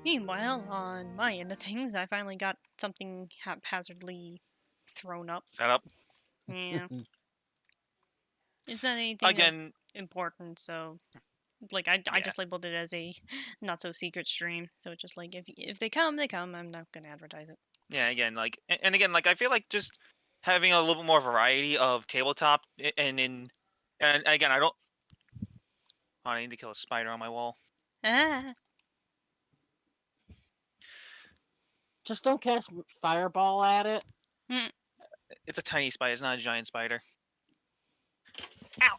Meanwhile, on my end of things, I finally got something haphazardly thrown up. Set up. Yeah. It's not anything Again, important, so like I yeah. just labeled it as a not so secret stream. So it's just like if they come, they come. I'm not gonna advertise it. Yeah, again, like, and again, like, I feel like just having a little bit more variety of tabletop, and again, I don't. Oh, I need to kill a spider on my wall. Ah. Just don't cast fireball at it. Mm. It's a tiny spider. It's not a giant spider. Ow!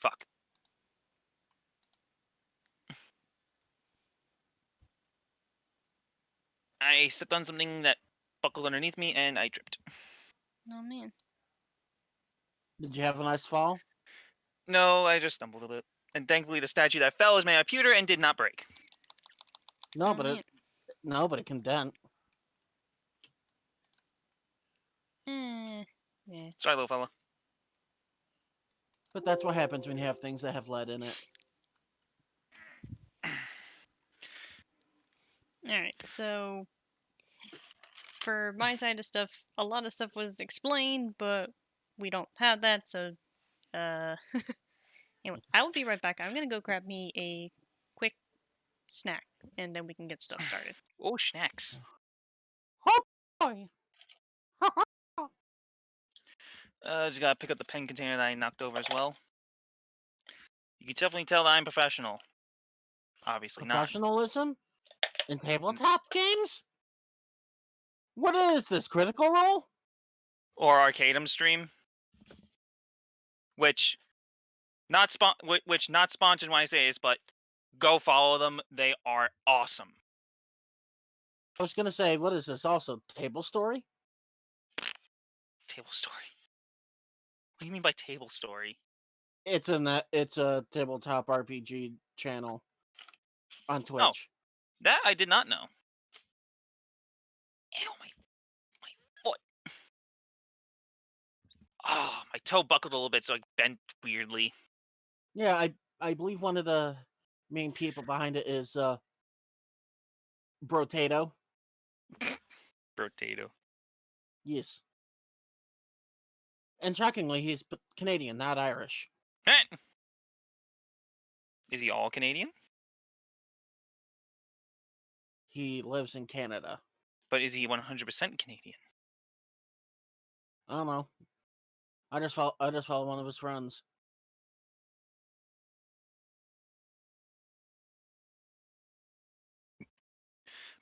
Fuck. I stepped on something that buckled underneath me, and I tripped. Oh man. Did you have a nice fall? No, I just stumbled a bit. And thankfully, the statue that fell was made of pewter and did not break. No, Oh, but man. it can dent. Yeah. Sorry, little fella. But that's what happens when you have things that have lead in it. Alright, so for my side of stuff, a lot of stuff was explained, but we don't have that, so anyway, I will be right back. I'm gonna go grab me a quick snack, and then we can get stuff started. Oh, snacks. Oh boy! Just gotta pick up the pen container that I knocked over as well. You can definitely tell that I'm professional. Obviously not. Professionalism in tabletop games? What is this, Critical Role? Or Arcadem stream. Which not sponsored when I say this, but go follow them. They are awesome. I was gonna say, what is this? Also, Table Story? Table Story. What do you mean by Table Story? It's a tabletop RPG channel on Twitch. Oh, that I did not know. Ew, my foot. Oh, my toe buckled a little bit, so I bent weirdly. Yeah, I believe one of the main people behind it is Brotato. Potato. Yes. And shockingly, he's Canadian, not Irish. Is he all Canadian? He lives in Canada. But is he 100% Canadian? I don't know. I just follow one of his friends.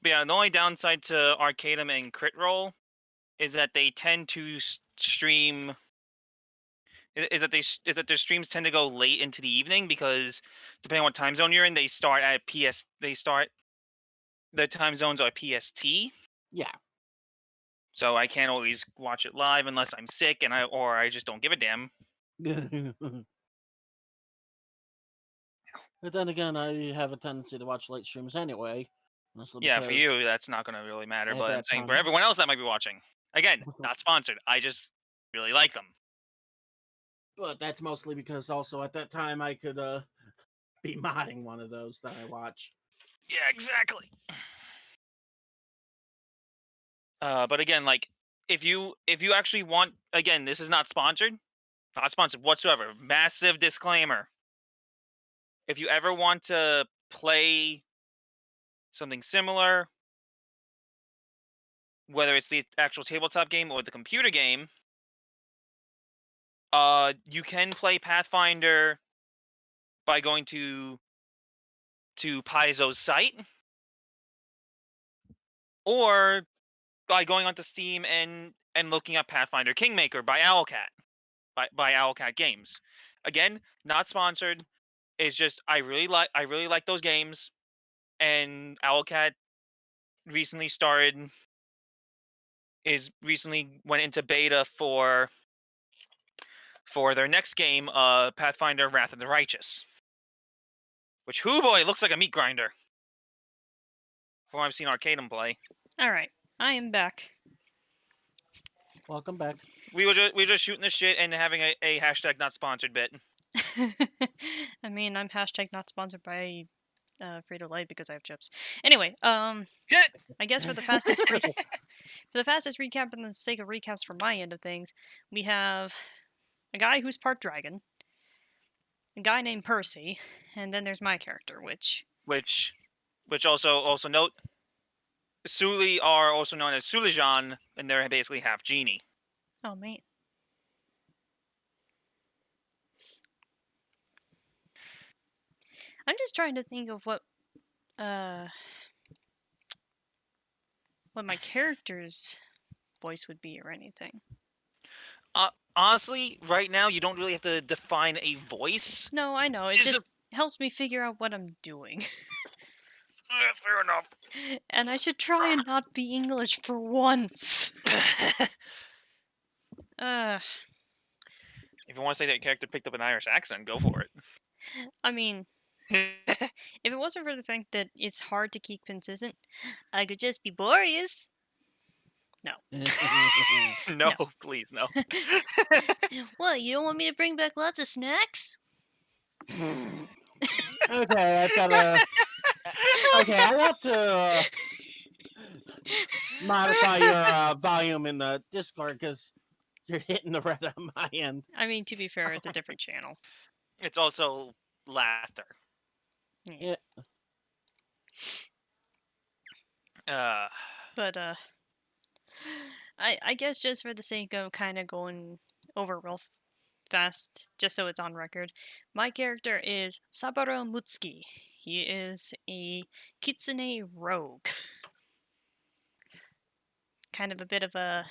But yeah, the only downside to Arcadem and Crit Roll is that they tend to stream. Is that their streams tend to go late into the evening because depending on what time zone you're in, they start at PS. They start. Their time zones are PST. Yeah. So I can't always watch it live unless I'm sick or I just don't give a damn. But then again, I have a tendency to watch late streams anyway. Yeah, for you, that's not going to really matter. at But I'm that saying time- for everyone else that might be watching, again, not sponsored. I just really like them. But that's mostly because also at that time I could be modding one of those that I watch. Yeah, exactly. But again, like if you actually want, again, this is not sponsored whatsoever. Massive disclaimer. If you ever want to play something similar, whether it's the actual tabletop game or the computer game, you can play Pathfinder by going to Paizo's site, or by going onto Steam and looking up Pathfinder Kingmaker by Owlcat, by Owlcat Games. Again, not sponsored. It's just I really like those games, and Owlcat recently went into beta for their next game, Pathfinder Wrath of the Righteous. Which, hoo boy, looks like a meat grinder. From what I've seen Arcadem play. Alright, I am back. Welcome back. We were just shooting the shit and having a hashtag not sponsored bit. I mean, I'm hashtag not sponsored by Frito-Lay because I have chips. Anyway, Shit! I guess for the fastest for the fastest recap and the sake of recaps from my end of things, we have a guy who's part dragon, a guy named Percy, and then there's my character, which Which also note, Suli are also known as Sulijan, and they're basically half genie. oh man. I'm just trying to think of what my character's voice would be or anything. Honestly, right now you don't really have to define a voice. No, I know. It It's just helps me figure out what I'm doing. Fair enough. And I should try and not be English for once. If you want to say that your character picked up an Irish accent, go for it. I mean, if it wasn't for the fact that it's hard to keep consistent, I could just be Boreas. No. No, please, no. What, you don't want me to bring back lots of snacks? Okay, I've got to. Okay, I have to modify your volume in the Discord because you're hitting the red on my end. I mean, to be fair, it's a different channel. It's also laughter. Yeah. But, I guess just for the sake of kind of going over real fast, just so it's on record, my character is Saburo Mutsuki. He is a kitsune rogue. Kind of a bit of a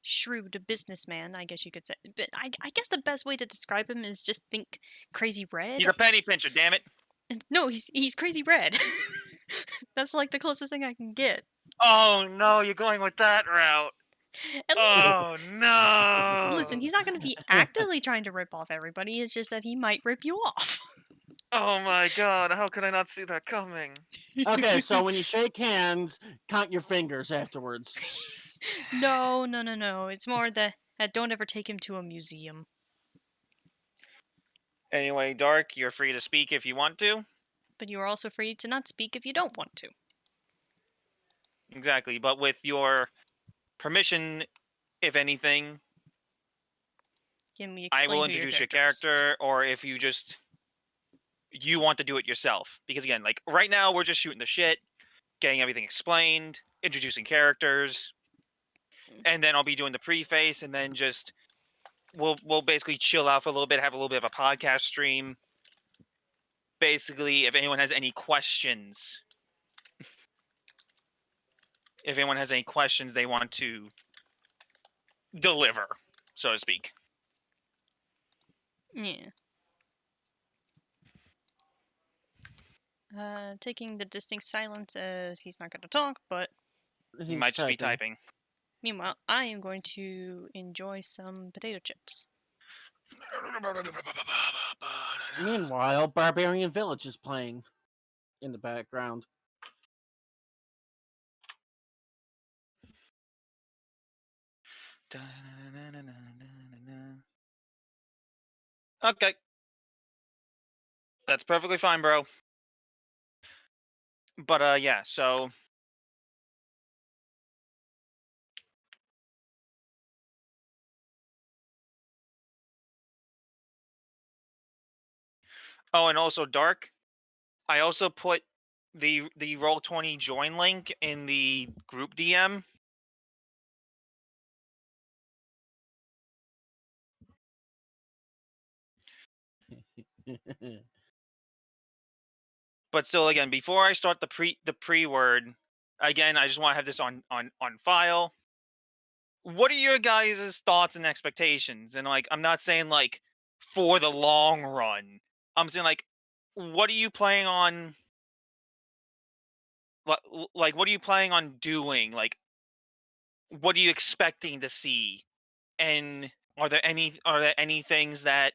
shrewd businessman, I guess you could say. But I guess the best way to describe him is just think Crazy Red. He's a penny pincher, damn it. No, he's Crazy Red. That's like the closest thing I can get. Oh no, you're going with that route. At least, Oh no. listen, he's not going to be actively trying to rip off everybody. It's just that he might rip you off. Oh my god, how could I not see that coming? Okay, so when you shake hands, count your fingers afterwards. No. It's more that don't ever take him to a museum. Anyway, Dark, you're free to speak if you want to. But you are also free to not speak if you don't want to. Exactly, but with your permission, if anything, Can we I explain will who introduce your your character character, or if you want to do it yourself. Because again, like right now we're just shooting the shit, getting everything explained, introducing characters, and then I'll be doing the preface, and then just we'll basically chill out for a little bit, have a little bit of a podcast stream. Basically, if anyone has any questions, they want to deliver, so to speak. Yeah. Taking the distinct silence as he's not going to talk, but He might just be typing. meanwhile, I am going to enjoy some potato chips. Meanwhile, Barbarian Village is playing in the background. Okay. That's perfectly fine, bro. But yeah, so oh, and also Dark, I also put the Roll20 join link in the group DM. But still, again, before I start the pre-word, again, I just want to have this on file. What are your guys' thoughts and expectations? And like, I'm not saying like for the long run. I'm saying like, what are you planning on? Like, what are you planning on doing? Like, what are you expecting to see? And are there any things that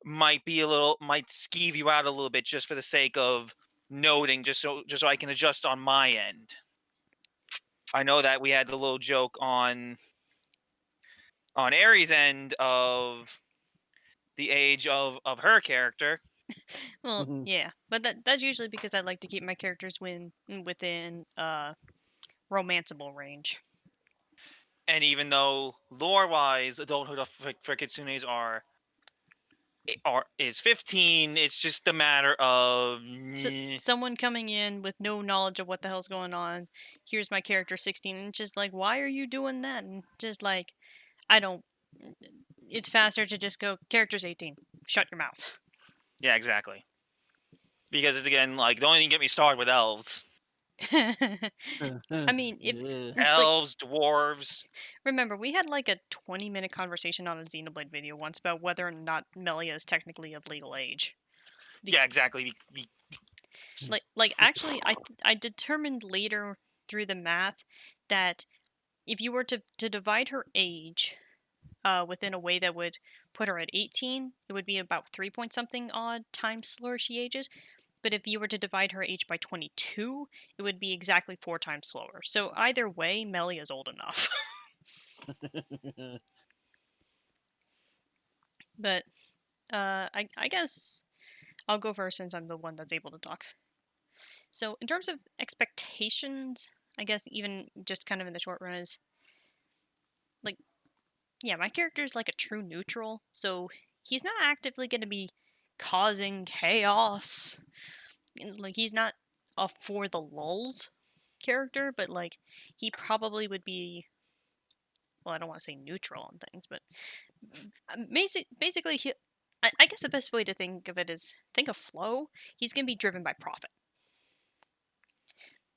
might skeeve you out a little bit just for the sake of noting, just so I can adjust on my end? I know that we had the little joke on Aries' end of the age of her character. Well, Mhm. yeah, but that's usually because I like to keep my characters within romanceable range. And even though lore-wise, adulthood of for kitsunes is 15, it's just a matter of Someone coming in with no knowledge of what the hell's going on. Here's my character 16, and it's just like, why are you doing that? And just like, I don't. It's faster to just go character's 18. Shut your mouth. yeah, exactly. Because it's again like don't even get me started with elves. I mean, if Yeah. like, Elves, dwarves. remember, we had like a 20-minute conversation on a Xenoblade video once about whether or not Melia is technically of legal age. Yeah, exactly. Like actually, I determined later through the math that if you were to divide her age within a way that would put her at 18, it would be about 3 point something odd times slower she ages. But if you were to divide her age by 22, it would be exactly 4 times slower. So either way, Melia is old enough. But I guess I'll go first since I'm the one that's able to talk. So in terms of expectations, I guess even just kind of in the short run is like, yeah, my character is like a true neutral, so he's not actively going to be causing chaos. Like he's not a for the lulz character, but like he probably would be. Well, I don't want to say neutral on things, but basically, I guess the best way to think of it is think of flow. He's gonna be driven by profit,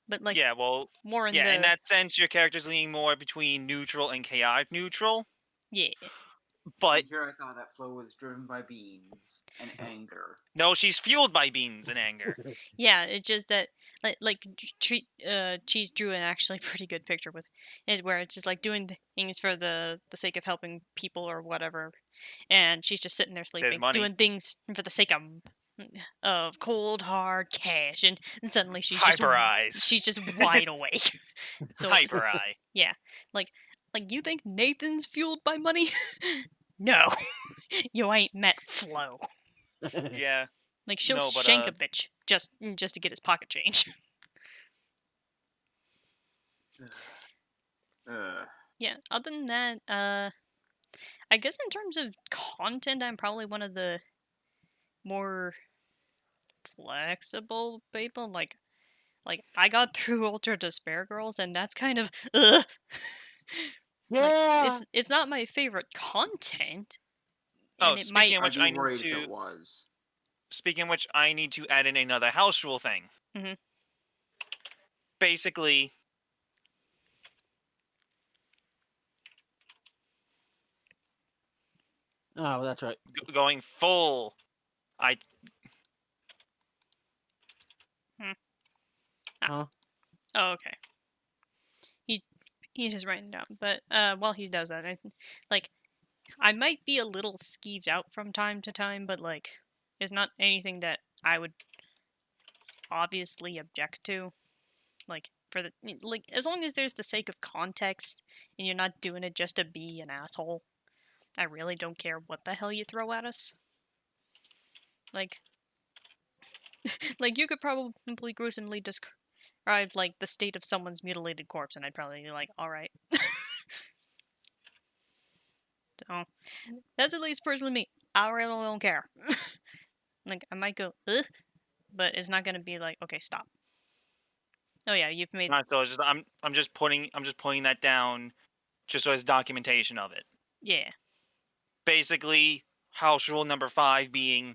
but like Yeah, well, more in yeah. In the that sense, your character's leaning more between neutral and chaotic neutral. yeah. But Here I thought that flow was driven by beans and anger. no, she's fueled by beans and anger. Yeah, it's just that Cheese drew an actually pretty good picture with it, where it's just like doing things for the sake of helping people or whatever, and she's just sitting there sleeping, money. doing things for the sake of cold hard cash, and suddenly Hyper eyes. she's just wide awake. So it's, Hyper eye. yeah, like you think Nathan's fueled by money? No, you ain't met Flo. Yeah. Like she'll No, but, shank a bitch just to get his pocket change. Yeah. Other than that, I guess in terms of content, I'm probably one of the more flexible people. Like I got through Ultra Despair Girls, and that's kind of ugh. Yeah. Like, it's not my favorite content, Oh, and it speaking might. of I'd which, be I need worried if to. it was. Speaking of which, I need to add in another house rule thing. Mhm. Basically, Oh, that's right. going full. Huh? Oh, okay. He's just writing down, but while he does that, I might be a little skeeved out from time to time, but like, it's not anything that I would obviously object to. Like for the like, as long as there's the sake of context and you're not doing it just to be an asshole, I really don't care what the hell you throw at us. Like, like you could probably gruesomely describe like the state of someone's mutilated corpse, and I'd probably be like, all right. So that's at least personally me. I really don't care. Like I might go, ugh, but it's not gonna be like, okay, stop. Oh yeah, you've made So it's just, I'm just putting that down just so as documentation of it. yeah. Basically, house rule number 5 being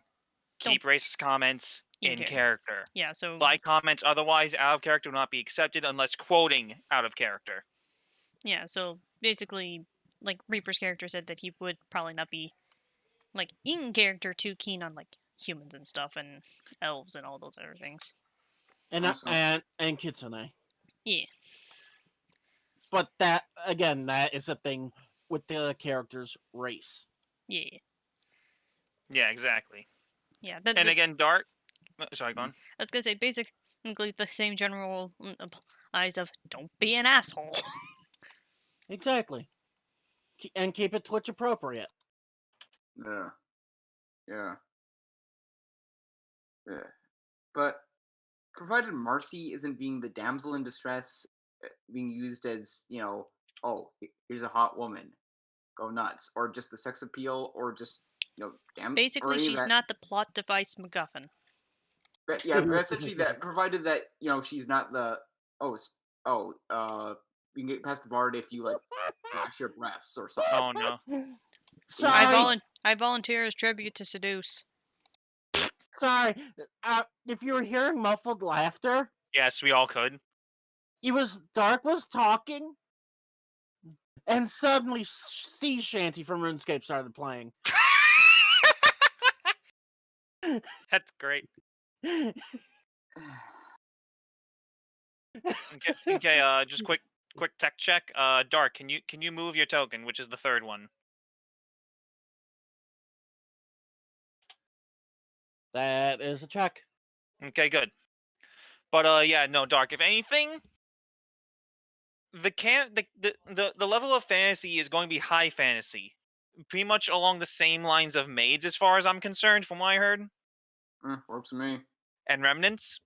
keep racist comments in In-character. character. Yeah, so Like comments otherwise out of character will not be accepted unless quoting out of character. yeah, so basically, like Reaper's character said that he would probably not be like in character too keen on like humans and stuff and elves and all those other things. And Also- and Kitsune. Yeah. But that again, that is a thing with the character's race. Yeah. Yeah, exactly. Yeah. And again, Dart. Sorry, go on. I was gonna say basically the same general applies of don't be an asshole. Exactly. And keep it Twitch appropriate. Yeah. Yeah. Yeah. But provided Marcy isn't being the damsel in distress, being used as, oh, here's a hot woman, go nuts, or just the sex appeal, or just, damn, or Basically, any of she's that. not the plot device MacGuffin. But yeah, essentially that, provided that, she's not the, oh, you can get past the bard if you, like, flash your breasts or something. Oh no. Sorry, I volunteer as tribute to seduce. sorry. If you were hearing muffled laughter, Yes, we all could. Dark was talking, and suddenly Sea Shanty from RuneScape started playing. That's great. Okay, just quick tech check. Dark, can you move your token, which is the third one? That is a check. Okay, good. But yeah, no, Dark. If anything, the level of fantasy is going to be high fantasy, pretty much along the same lines of maids, as far as I'm concerned, from what I heard, Works for me. and remnants.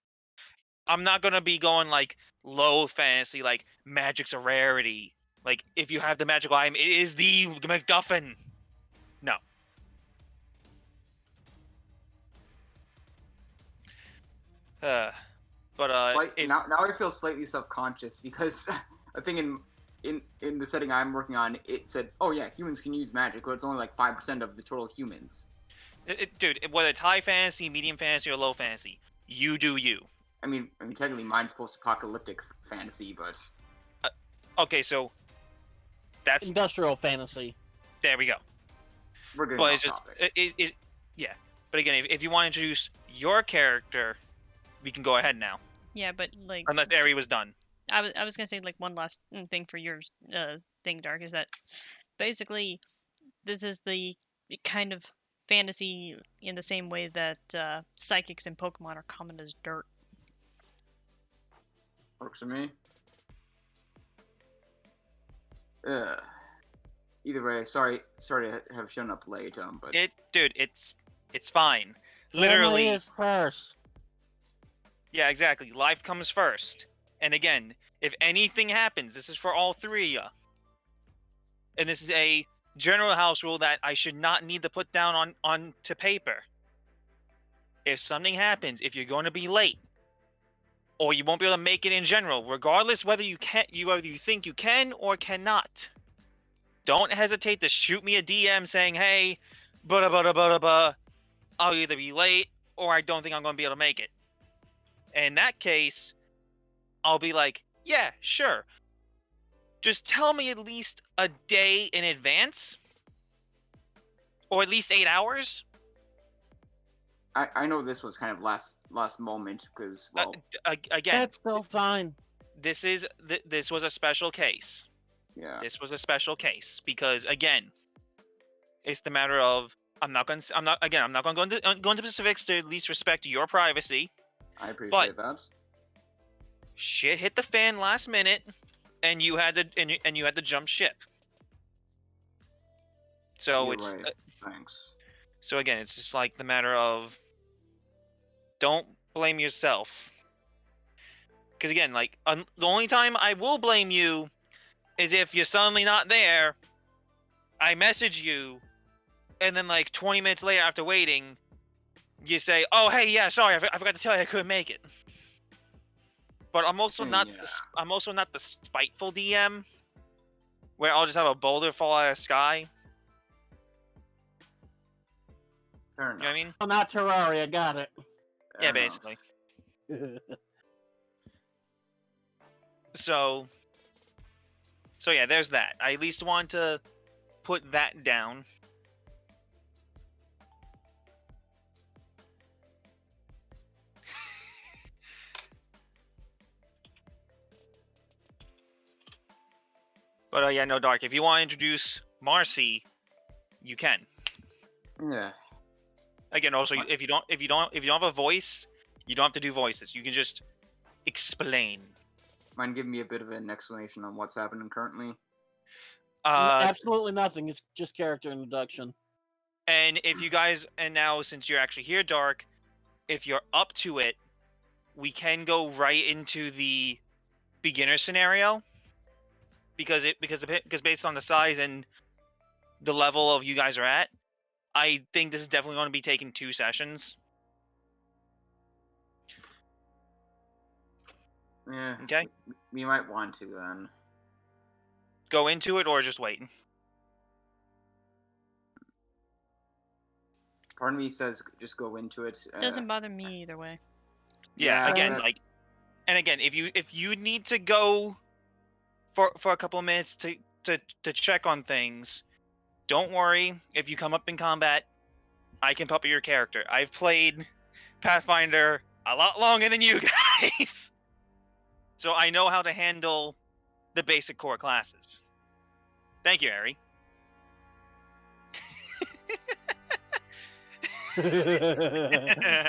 I'm not gonna be going like low fantasy, like magic's a rarity. Like if you have the magical item, it is the MacGuffin. No. But if, Now I feel slightly self-conscious because I think in the setting I'm working on, it said, oh yeah, humans can use magic, but it's only like 5% of the total humans. dude, whether it's high fantasy, medium fantasy, or low fantasy, you do you. I mean, technically mine's post-apocalyptic fantasy, but Okay, so that's Industrial fantasy. there we go. we're getting But off it's just topic. yeah. But again, if you want to introduce your character, we can go ahead now, Yeah, but like unless Ari was done. I was gonna say like one last thing for your thing, Dark, is that basically this is the kind of fantasy in the same way that psychics in Pokemon are common as dirt. Works for me. Ugh. Either way, sorry to have shown up late, but Dude, it's fine. Family Literally, is first. yeah, exactly. Life comes first. And again, if anything happens, this is for all three of ya. And this is a general house rule that I should not need to put down on to paper. If something happens, if you're going to be late, or you won't be able to make it in general, regardless whether you think you can or cannot, don't hesitate to shoot me a DM saying, hey, I'll either be late or I don't think I'm going to be able to make it. In that case, I'll be like, yeah, sure. Just tell me at least a day in advance, or at least 8 hours. I know this was kind of last moment because, well, Again, That's still fine. this was a special case. yeah, This was a special case because again, it's the matter of I'm not going to go into specifics to at least respect your privacy. I appreciate that. Shit hit the fan last minute, and you had to jump ship. So You're it's right. Thanks. so again, it's just like the matter of don't blame yourself. Because again, like the only time I will blame you is if you're suddenly not there. I message you, and then like 20 minutes later, after waiting, you say, "Oh, hey, yeah, sorry, I forgot to tell you I couldn't make it." But I'm also not the spiteful DM, where I'll just have a boulder fall out of the sky. Fair You know what I mean? Oh, not Terraria, got it. Yeah, basically. So yeah, there's that. I at least want to put that down. But yeah, no, Dark. If you want to introduce Marcy, you can. Yeah. Again, also, if you don't have a voice, you don't have to do voices. You can just explain. Mind giving me a bit of an explanation on what's happening currently? Absolutely nothing. It's just character introduction. And if you guys, and now since you're actually here, Dark, if you're up to it, we can go right into the beginner scenario because based on the size and the level of you guys are at, I think this is definitely going to be taking 2 sessions. Yeah. Okay. We might want to then. Go into it or just wait. Part of me says just go into it. Doesn't bother me either way. Yeah. Yeah, Again, but- like, and again, if you need to go for a couple of minutes to check on things, don't worry. If you come up in combat, I can puppet your character. I've played Pathfinder a lot longer than you guys, so I know how to handle the basic core classes. Thank you, Ari.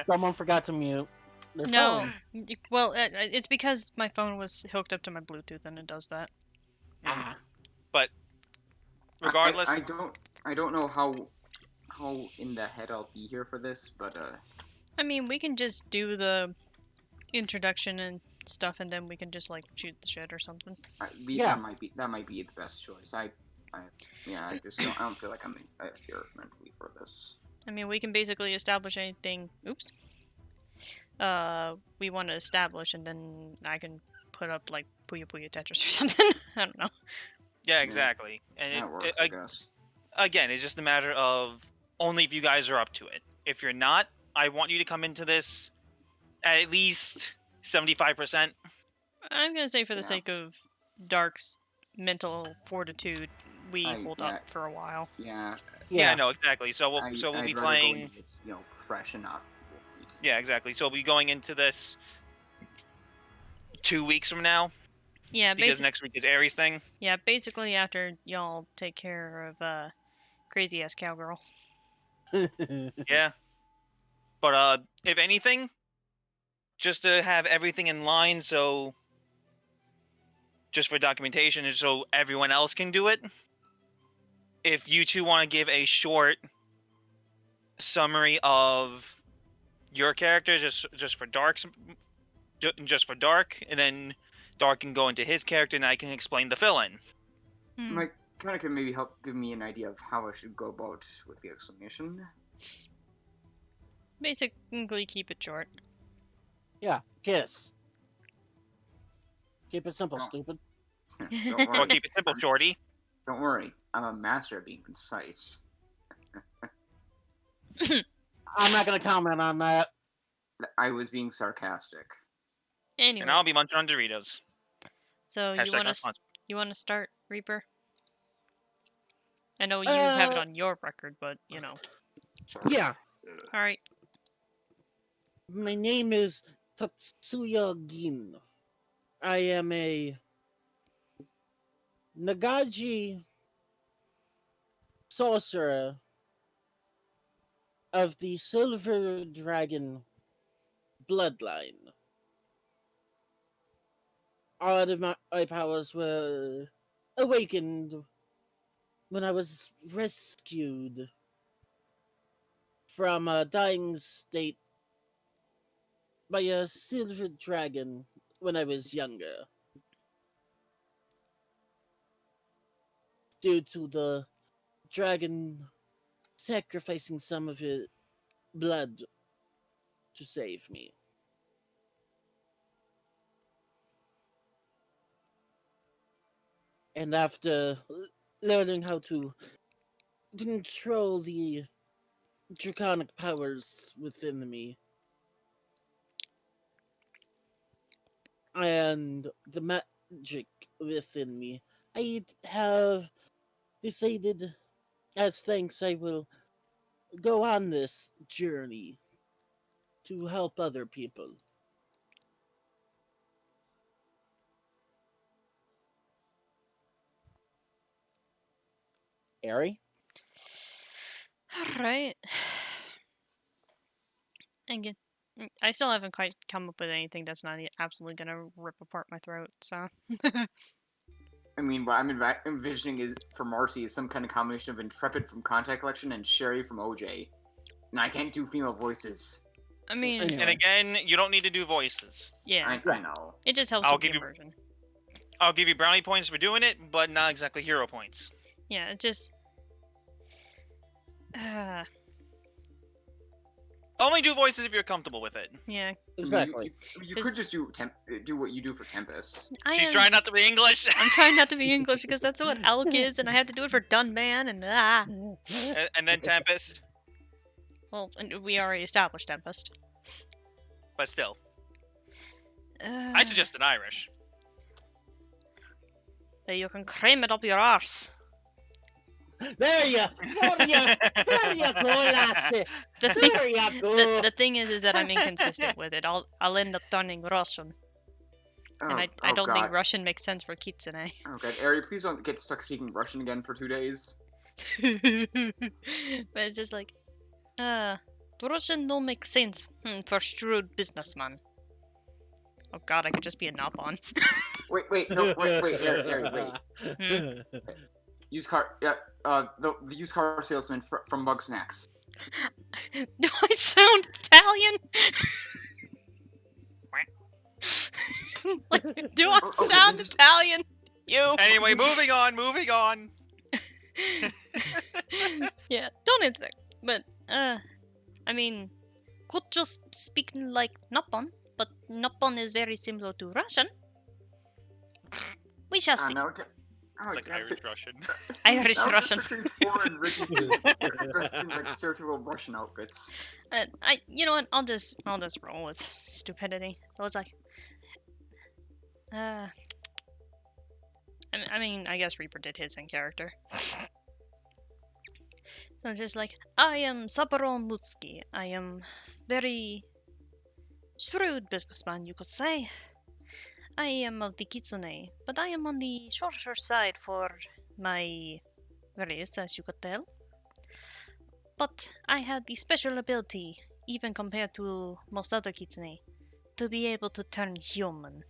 Someone forgot to mute their No, phone. well, it's because my phone was hooked up to my Bluetooth and it does that. Ah. But regardless, I don't know how in the head I'll be here for this, but I mean, we can just do the introduction and stuff, and then we can just like shoot the shit or something. Yeah. that might be the best choice. I just I don't feel like I'm here mentally for this. I mean, we can basically establish anything. Oops. We want to establish, and then I can put up like PuyoPuyoTetris or something. I don't know. yeah, exactly. And That works, I guess. again, it's just a matter of only if you guys are up to it. If you're not, I want you to come into this at least 75%. I'm gonna say for the Yeah. sake of Dark's mental fortitude, we hold yeah. up for a while. Yeah. Yeah, no, exactly. So we'll I'd be rather go playing. into this, freshen up. Yeah, exactly. So we'll be going into this 2 weeks from now Yeah, because next week is Aries thing. yeah, basically after y'all take care of crazy ass cowgirl. Yeah. But if anything, just to have everything in line, so just for documentation, and so everyone else can do it. If you two want to give a short summary of your character, just for Dark, and then Dark can go into his character, and I can explain the fill-in. Mike, kind of can maybe help give me an idea of how I should go about with the explanation. Basically, keep it short. Yeah, kiss. Keep it simple, Oh. stupid. Don't Or worry. keep it simple, Shorty. Don't worry. I'm a master at being concise. I'm not gonna comment on that. I was being sarcastic. Anyway, And I'll be munching on Doritos. so Hashtag you want not to sponsored. start, Reaper? I know you have it Uh, on your record, but Yeah, all right. my name is Tatsuya Gin. I am a Nagaji sorcerer of the Silver Dragon bloodline. All of my powers were awakened when I was rescued from a dying state by a silver dragon when I was younger. Due to the dragon sacrificing some of his blood to save me. And after learning how to control the draconic powers within me and the magic within me, I have decided, as thanks, I will go on this journey to help other people. Ari? All right. Again, I still haven't quite come up with anything that's not absolutely gonna rip apart my throat. So I mean, what I'm envisioning is for Marcy is some kind of combination of Intrepid from Contact Collection and Sherry from OJ. And I can't do female voices. I mean, Anyway. And again, you don't need to do voices. yeah, I know. it just helps I'll with the give you- immersion. I'll give you brownie points for doing it, but not exactly hero points. Yeah, it just. Only do voices if you're comfortable with it. Yeah, Exactly. You could just do what you do for Tempest. She's trying not to be English. I'm trying not to be English because that's what Elk is, and I have to do it for Dunman and And then Tempest, Well, and we already established Tempest. but still. I suggested Irish. You can cram it up your arse. There you go, lassie. The thing, There you go. the thing is that I'm inconsistent with it. I'll end up turning Russian, and I don't think Russian makes sense for Kitsune. Oh god, Ari, please don't get stuck speaking Russian again for 2 days. But it's just like, the Russian don't make sense for shrewd businessman. Oh god, I could just be a Nopon. Wait, Ari, wait. Used car, the used car salesman from Bugsnax. Do I sound Italian? Like, do I Okay, sound then just- Italian? You. Anyway, moving on. Yeah, don't answer that. But, I mean, could just speak like Nippon, but Nippon is very similar to Russian. We shall see. No, okay. It's like Irish Russian. Irish Now we're Russian. just picturing Tor and Ricky dressed in like stereotypical Russian outfits. You know what? I'll just roll with stupidity. I was like, I mean, I guess Reaper did his in character. So it's just like, I am Saburo Mutsuki. I am very shrewd businessman, you could say. I am of the Kitsune, but I am on the shorter side for my race, as you could tell. But I have the special ability, even compared to most other Kitsune, to be able to turn human.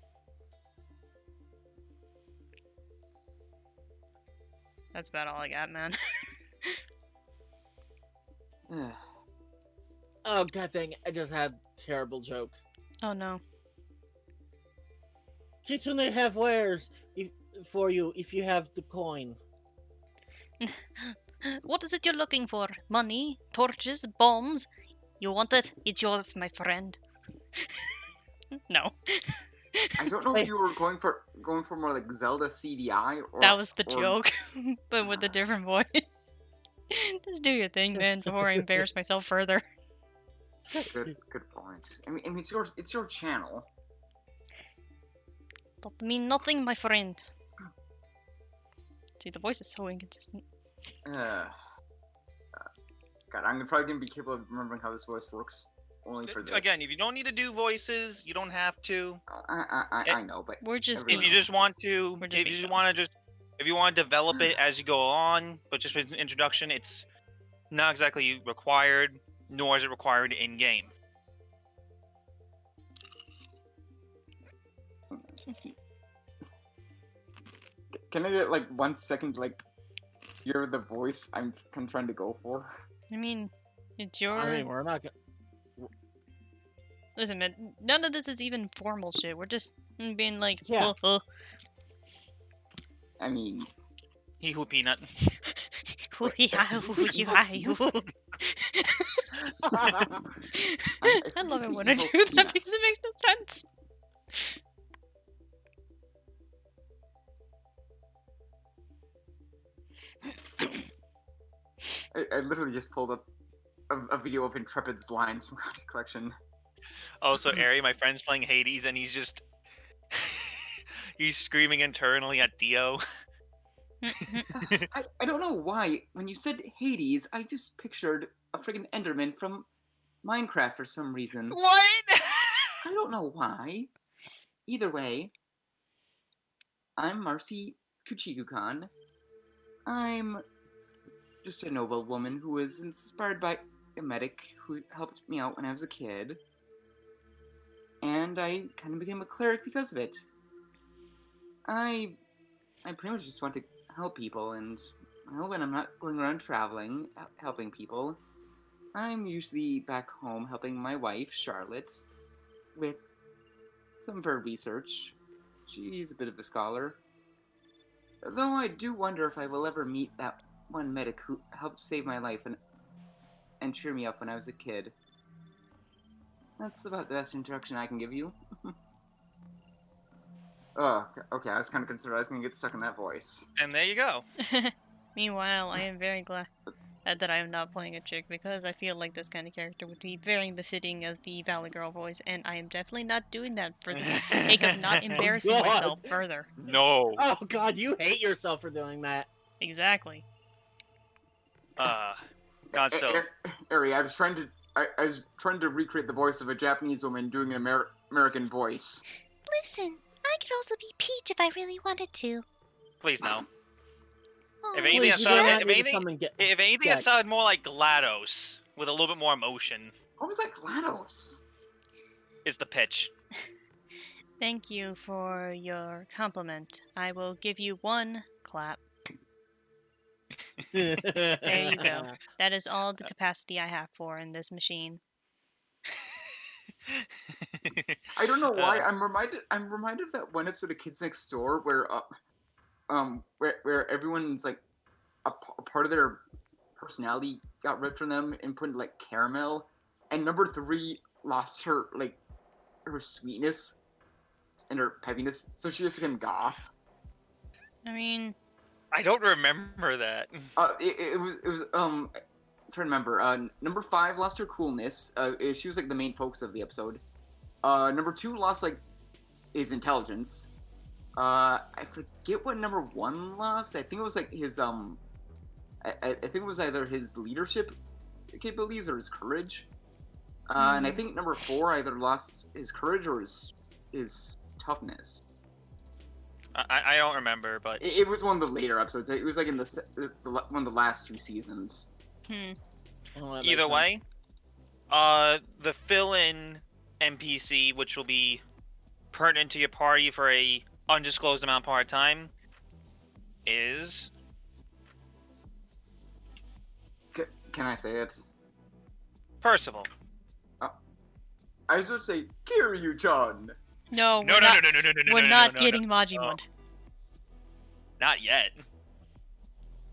That's about all I got, man. Oh god dang! I just had a terrible joke. Oh no. Kitsune have wares for you if you have the coin. What is it you're looking for? Money? Torches? Bombs? You want it? It's yours, my friend. No. I don't know if you were going for more like Zelda CDI or That was the or- joke, but with a different voice. Just do your thing, man, before I embarrass myself further. Good point. I mean, it's your channel. That mean nothing, my friend. See, the voice is so inconsistent. God, I'm probably gonna be capable of remembering how this voice works only for this. Again, if you don't need to do voices, you don't have to. I know, but We're just Everyone If you being, just want to, We're just if you being just want to if you want to develop it as you go on, but just with an introduction, it's not exactly required, nor is it required in game. can I get like 1 second to like hear the voice I'm kind of trying to go for? I mean, it's your... I mean, we're not gonna. Listen, man, none of this is even formal shit. We're just being like, Yeah. I mean, He who peanut. I love it when I do that because it makes no sense. I literally just pulled up a video of Intrepid's lines from Content Collection. Oh, so Ari, my friend's playing Hades, and he's just he's screaming internally at Dio. I don't know why. When you said Hades, I just pictured a friggin' Enderman from Minecraft for some reason. What? I don't know why. Either way, I'm Marcy Kuchigu-kan. I'm just a noble woman who was inspired by a medic who helped me out when I was a kid. And I kind of became a cleric because of it. I I pretty much just want to help people, and well, when I'm not going around traveling, helping people, I'm usually back home helping my wife, Charlotte, with some of her research. She's a bit of a scholar. Though I do wonder if I will ever meet that one medic who helped save my life and cheer me up when I was a kid. That's about the best introduction I can give you. Oh, okay, I was kind of concerned I was going to get stuck in that voice. And there you go. Meanwhile, I am very glad that I am not playing a chick because I feel like this kind of character would be very befitting of the Valley Girl voice, and I am definitely not doing that for the sake of not embarrassing God. myself further. No. Oh God, you hate yourself for doing that. Exactly. God still. Ari, I was trying to recreate the voice of a Japanese woman doing an American voice. Listen, I could also be Peach if I really wanted to. Please no. Oh, If anything, Please, you don't if need to anything, come and get- if anything, Yeah. it sounded more like GLaDOS with a little bit more emotion. What was that GLaDOS? Is the pitch. Thank you for your compliment. I will give you 1 clap. There you go. That is all the capacity I have for in this machine. I don't know why. I'm reminded of that one episode of Kids Next Door where everyone's like a part of their personality got ripped from them and put into like caramel, and number 3 lost her sweetness and her peppiness, so she just became goth. I mean, I don't remember that. It was I'm trying to remember. Number 5 lost her coolness. She was like the main focus of the episode. Number 2 lost like his intelligence. I forget what number 1 lost. I think it was like his I think it was either his leadership capabilities or his courage. And I think number 4 either lost his courage or his toughness. I don't remember, but It was one of the later episodes. It was like in one of the last 2 seasons. Oh, that makes either sense. way, the fill-in NPC, which will be pertinent to your party for a undisclosed amount of time, is Can I say it? Percival. I was about to say Kiryu-chan. no, No, we're no, not, no, no, no, no, no, we're no, not no, getting no. Majimund. Not yet.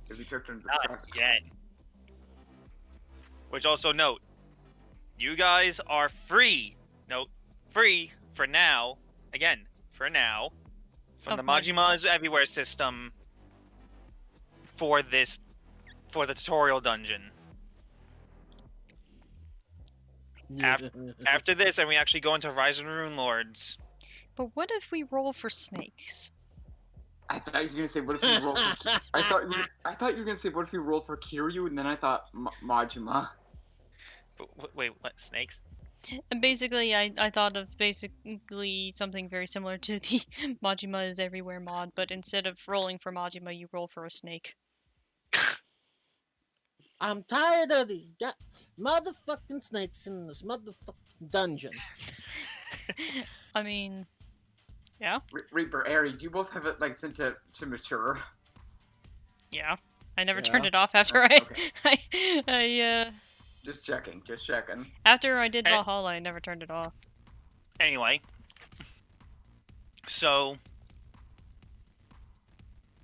If you checked into the Not traffic. yet. Which also note, you guys are free. Note, free for now. Again, for now, from Of the Majima's Majimas. Everywhere system for the tutorial dungeon. After this, and we actually go into Rise of the Rune Lords. But what if we roll for snakes? I thought you were gonna say what if you roll for I thought you were gonna say what if you roll for Kiryu, and then I thought Majima. Wait, what? Snakes? And basically, I thought of basically something very similar to the Majima is Everywhere mod, but instead of rolling for Majima, you roll for a snake. I'm tired of these motherfucking snakes in this motherfucking dungeon. I mean, yeah, Reaper, Ari, do you both have it like sent to mature? yeah. I never Yeah. turned it off after Okay. I Just checking. after I did Eh. Valhalla, I never turned it off. Anyway, so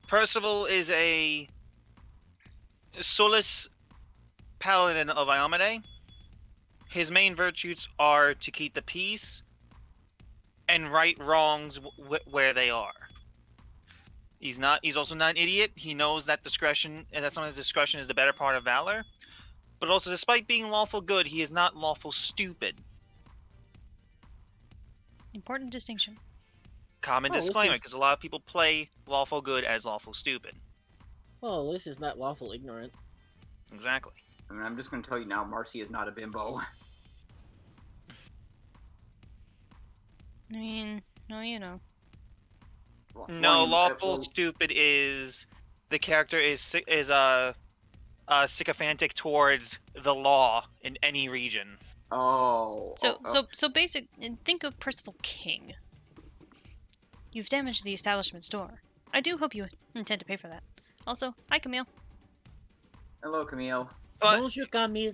Percival is a Solus Paladin of Iomade. His main virtues are to keep the peace and right wrongs where they are. He's also not an idiot. He knows that discretion, and that sometimes discretion is the better part of valor. But also, despite being lawful good, he is not lawful stupid. Important distinction. Common Oh, this disclaimer, is- because a lot of people play lawful good as lawful stupid. Well, at least it's not lawful ignorant. Exactly. And I'm just gonna tell you now, Marcy is not a bimbo. I mean, no, you know. No, One, lawful well, stupid is the character is sycophantic towards the law in any region. Oh. So basic. Think of Percival King. You've damaged the establishment store. I do hope you intend to pay for that. Also, hi Camille. Hello, Camille. But Bonjour, Camille.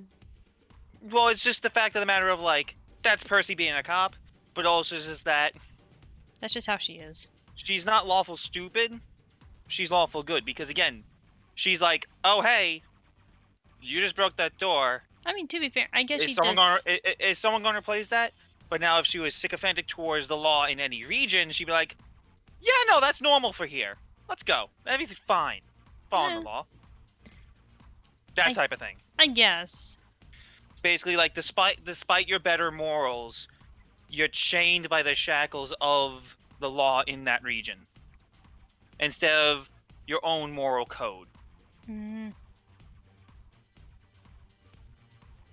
well, it's just the fact of the matter of like that's Percy being a cop, but also just that That's just how she is. she's not lawful stupid. She's lawful good because again, she's like, oh hey, you just broke that door. I mean, to be fair, I guess Is she someone does. is someone going to replace that? But now, if she was sycophantic towards the law in any region, she'd be like, "Yeah, no, that's normal for here. Let's go. Everything's fine. Following the law." That type of thing. I guess. Basically, like despite your better morals, you're chained by the shackles of the law in that region, instead of your own moral code. Mm.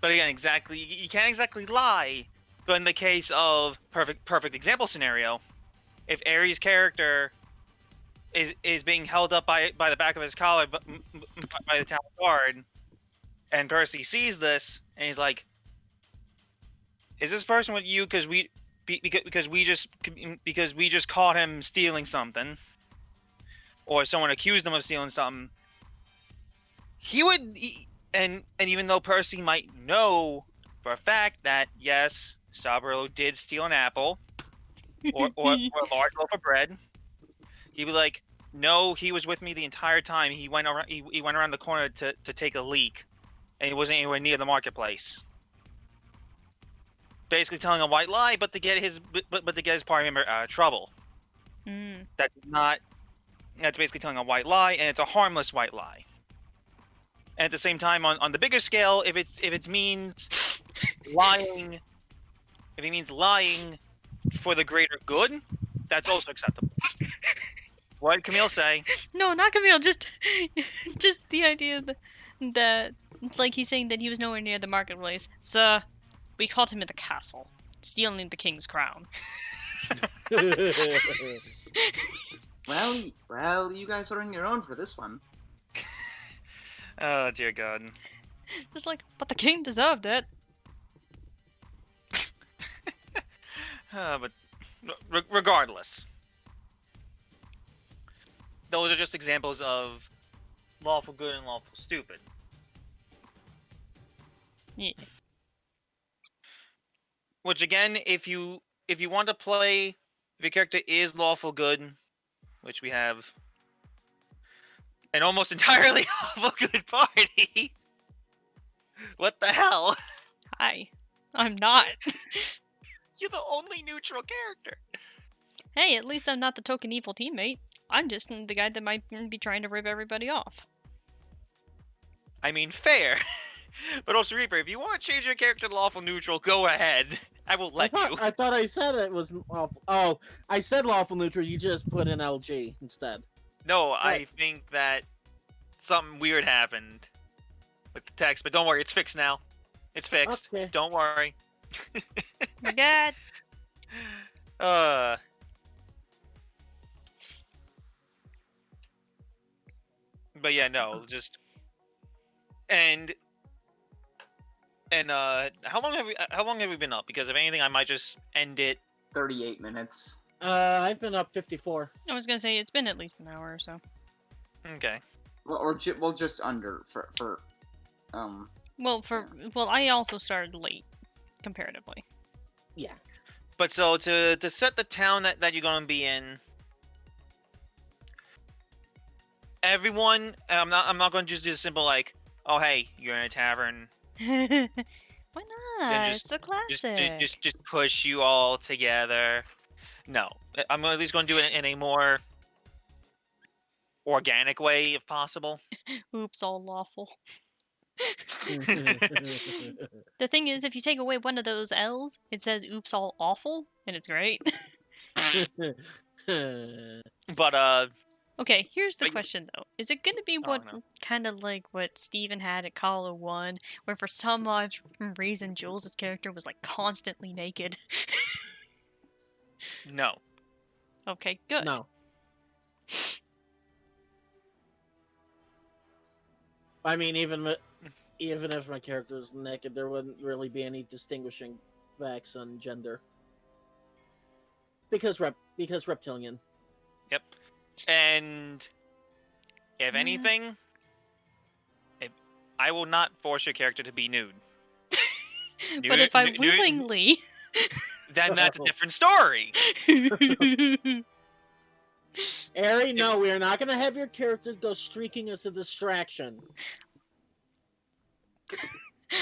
But again, exactly, you can't exactly lie. But in the case of perfect example scenario, if Aries' character is being held up by the back of his collar by the town guard, and Percy sees this and he's like, "Is this person with you because we just caught him stealing something, or someone accused him of stealing something?" And even though Percy might know for a fact that yes, Saburo did steal an apple or a large loaf of bread, he'd be like, "No, he was with me the entire time. He went around. He went around the corner to take a leak, and he wasn't anywhere near the marketplace." Basically, telling a white lie, but to get his party member out of trouble. Mm. That's basically telling a white lie, and it's a harmless white lie. And at the same time, on the bigger scale, if it means lying, if it means lying for the greater good, that's also acceptable. What did Camille say? No, not Camille. Just the idea that like he's saying that he was nowhere near the marketplace. Sir, we caught him in the castle, stealing the king's crown. Well, you guys are on your own for this one. Oh dear God. Just like, but the king deserved it. But regardless, those are just examples of lawful good and lawful stupid. Yeah. Which again, if you want to play, if your character is lawful good, which we have an almost entirely lawful good party. What the hell? Hi, I'm not. You're the only neutral character. Hey, at least I'm not the token evil teammate. I'm just the guy that might be trying to rip everybody off. I mean, fair. But also, Reaper, if you want to change your character to lawful neutral, go ahead. I will let you. I thought I said it was lawful. Oh, I said lawful neutral. You just put in LG instead. No, I think that something weird happened with the text, but don't worry, it's fixed now. It's fixed. Okay. Don't worry. My God. But yeah, no, just and how long have we been up? Because if anything, I might just end it. 38 minutes. I've been up 54. I was gonna say it's been at least an hour or so. Okay. Well, just under for Well, I also started late, comparatively. Yeah. But so to set the town that you're gonna be in, everyone, I'm not going to just do a simple like, oh hey, you're in a tavern. Why not? Just- It's a classic. Just push you all together. No, I'm at least going to do it in a more organic way, if possible. Oops, all lawful. The thing is, if you take away one of those L's, it says "oops, all awful," and it's great. But Okay, here's the But- question though: is it going to be what no. kind of like what Steven had at Call 1, where for some odd reason Jules' character was like constantly naked? no. Okay, good. No. I mean, even if my character was naked, there wouldn't really be any distinguishing facts on gender. Because reptilian. Yep. And if anything, I will not force your character to be nude. But if I willingly... Then that's a different story. Ari, no, we are not going to have your character go streaking as a distraction.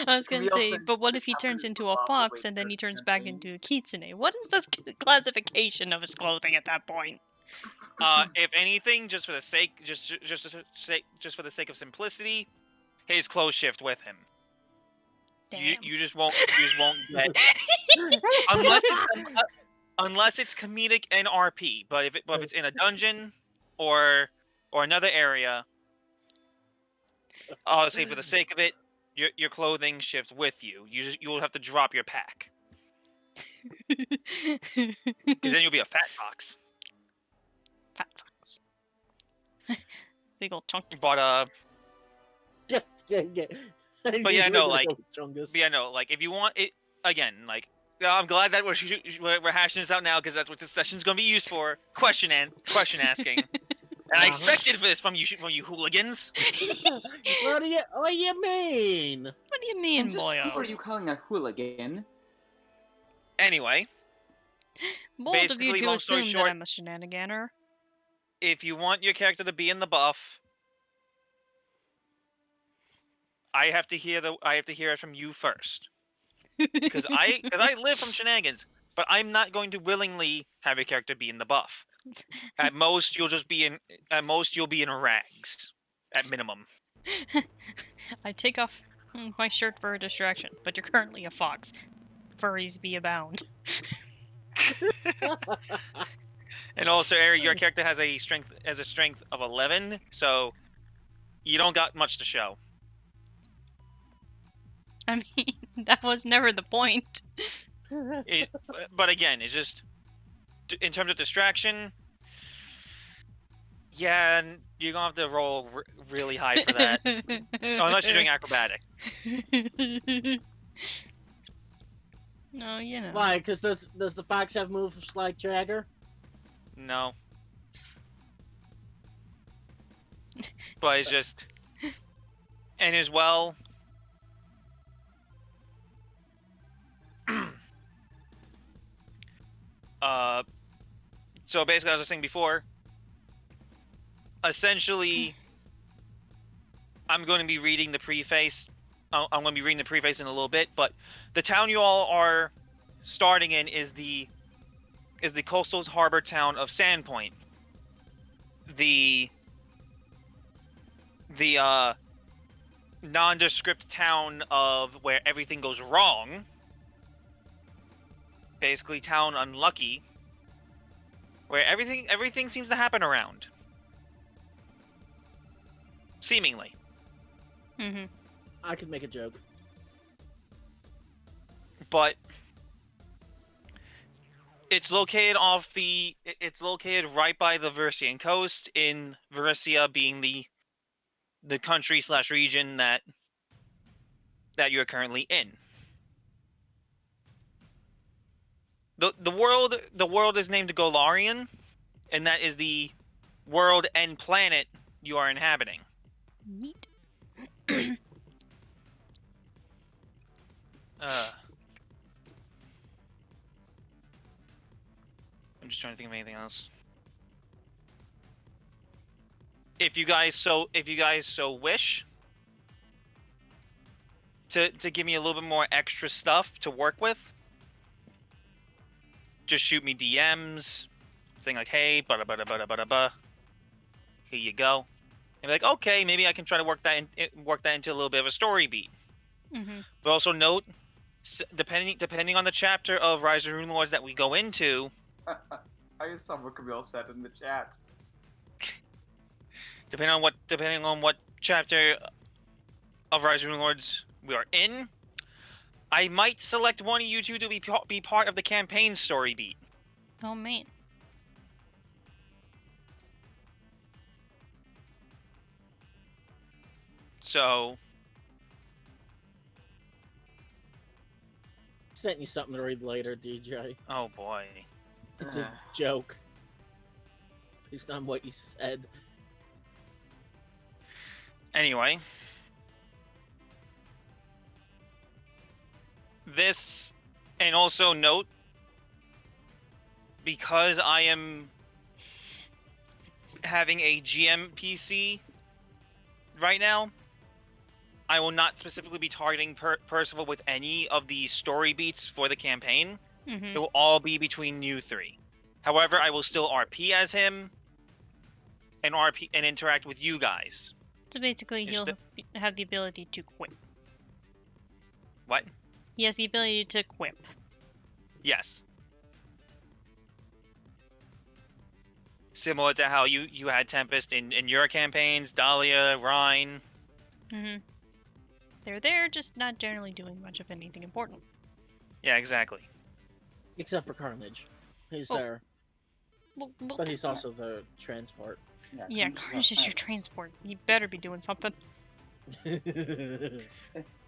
I was gonna Camille say, said but what if this he turns happens into a a lot with, fox like, and then he certain turns back campaigns. into a kitsune? What is the classification of his clothing at that point? If anything, just for the sake for the sake of simplicity, his clothes shift with him. Damn. You just won't get unless it's comedic and RP. But if it's in a dungeon or another area, I'll say for the sake of it, your clothing shifts with you. You will have to drop your pack because then you'll be a fat fox. Fat fox. Big old chunky But fox. But yeah, no, like, if you want it, again, like, I'm glad that we're hashing this out now because that's what this session's gonna be used for. Question asking. And I expected this from you hooligans. What do you mean? What do you mean, And just boyo? who are you calling a hooligan? Anyway, Bold of you basically, to long story assume short- that I'm a shenaniganer. if you want your character to be in the buff, I have to hear it from you first. Because I live from shenanigans, but I'm not going to willingly have your character be in the buff. At most, you'll be in rags, at minimum. I take off my shirt for a distraction, but you're currently a fox. Furries be abound. And also, Ari, your character has a strength of 11, so you don't got much to show. I mean, that was never the point. But again, it's just in terms of distraction. Yeah, and you're gonna have to roll really high for that, unless you're doing acrobatics. No, you know. Why? Because does the fox have moves like Jagger? No, but it's just, and as well. So basically, as I was saying before, essentially, I'm going to be reading the preface. I'm going to be reading the preface in a little bit, but the town you all are starting in is the coastal harbor town of Sandpoint. The nondescript town of where everything goes wrong. Basically, town unlucky. Where everything seems to happen around. Seemingly. Mm-hmm. I could make a joke. But it's located right by the Versian coast, in Versia being the country / region that you're currently in. The world is named Golarion, and that is the world and planet you are inhabiting. Neat. I'm just trying to think of anything else. If you guys so wish to give me a little bit more extra stuff to work with, just shoot me DMs, saying like, "Hey, bada. Here you go." And be like, "Okay, maybe I can try to work that into a little bit of a story beat." Mm-hmm. But also note, depending on the chapter of Rise of Runelords that we go into, I saw what Camille said in the chat. depending on what chapter of Rise of Runelords we are in, I might select one of you two to be part of the campaign story beat. Oh, man. So, Sent you something to read later, DJ. oh boy. It's a joke. based on what you said. Anyway, this, and also note, because I am having a GM PC right now, I will not specifically be targeting Percival with any of the story beats for the campaign. Mm-hmm. It will all be between you three. However, I will still RP as him and RP and interact with you guys. So basically, It's he'll the- have the ability to quip. What? He has the ability to quip. Yes. Similar to how you had Tempest in your campaigns, Dahlia, Rhine. Mm-hmm. They're there, just not generally doing much of anything important. Yeah, exactly. Except for Carnage. He's Oh. there. But he's also the transport. Yeah, Carnage Carnage is your transport. You better be doing something.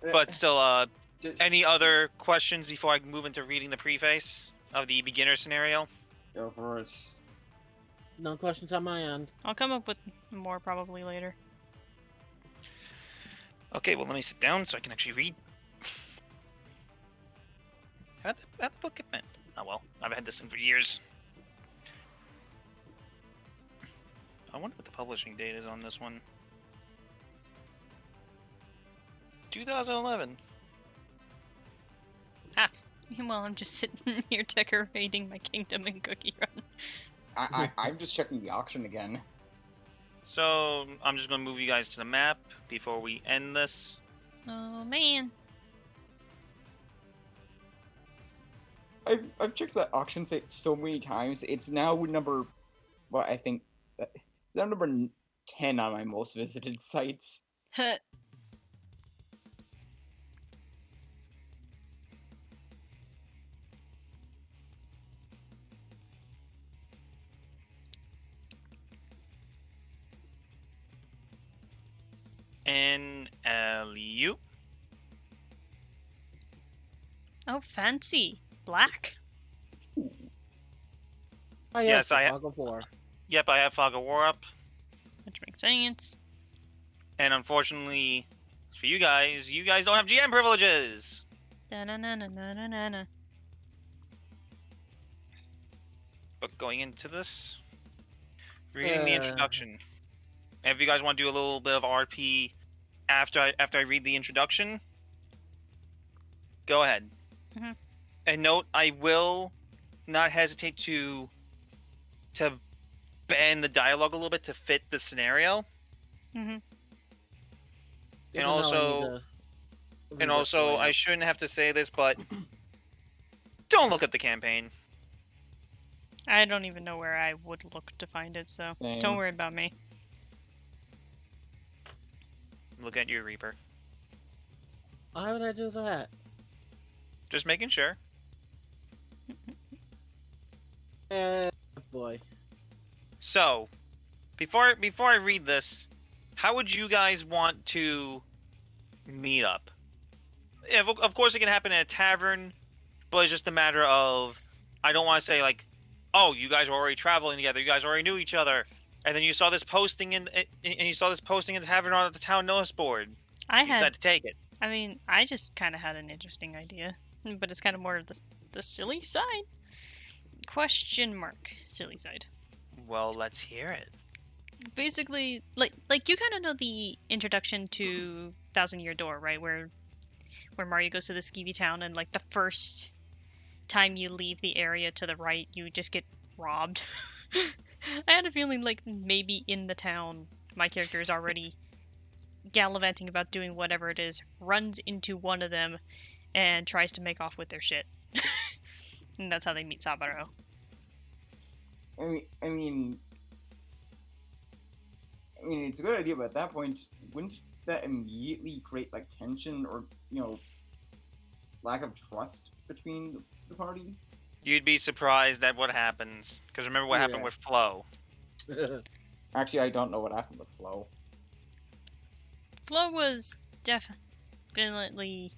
But still, Just- any other questions before I move into reading the preface of the beginner scenario? Go for it. No questions on my end. I'll come up with more probably later. Okay, well, let me sit down so I can actually read. How'd the book get meant? Oh well, I've had this in for years. I wonder what the publishing date is on this one. 2011. Meanwhile, I'm just sitting here decorating my kingdom in Cookie Run. I'm just checking the auction again. So I'm just gonna move you guys to the map before we end this. Oh man. I've checked that auction site so many times. It's now number, well, I think it's now number 10 on my most visited sites. Huh. NLU. Oh, fancy. Black. Yes, I have- Fog of War. Yep, I have Fog of War up. Which makes sense. And unfortunately, for you guys don't have GM privileges. Da-na-na-na-na-na-na. But going into this, reading the introduction. And if you guys want to do a little bit of RP after I read the introduction, go ahead. Mhm. And note, I will not hesitate to bend the dialogue a little bit to fit the scenario. Mm-hmm. And also, I shouldn't have to say this, but don't look at the campaign. I don't even know where I would look to find it, so Same. don't worry about me. Look at your Reaper. Why would I do that? Just making sure. Boy. So, before I read this, how would you guys want to meet up? Yeah, of course it can happen in a tavern, but it's just a matter of, I don't want to say like, oh, you guys were already traveling together, you guys already knew each other, and then you saw this posting in the tavern on the town notice board. I You decided had, to take it. I mean, I just kind of had an interesting idea, but it's kind of more of the silly side? Question mark, silly side. Well, let's hear it. Basically, like you kind of know the introduction to Thousand Year Door, right? Where Mario goes to the skeevy town, and like the first time you leave the area to the right, you just get robbed. I had a feeling like maybe in the town, my character is already gallivanting about doing whatever it is, runs into one of them, and tries to make off with their shit. And that's how they meet Saburo. I mean, it's a good idea, but at that point, wouldn't that immediately create like tension or lack of trust between the party? You'd be surprised at what happens, because remember what happened Yeah. with Flo. Actually, I don't know what happened with Flo. Flo was definitely,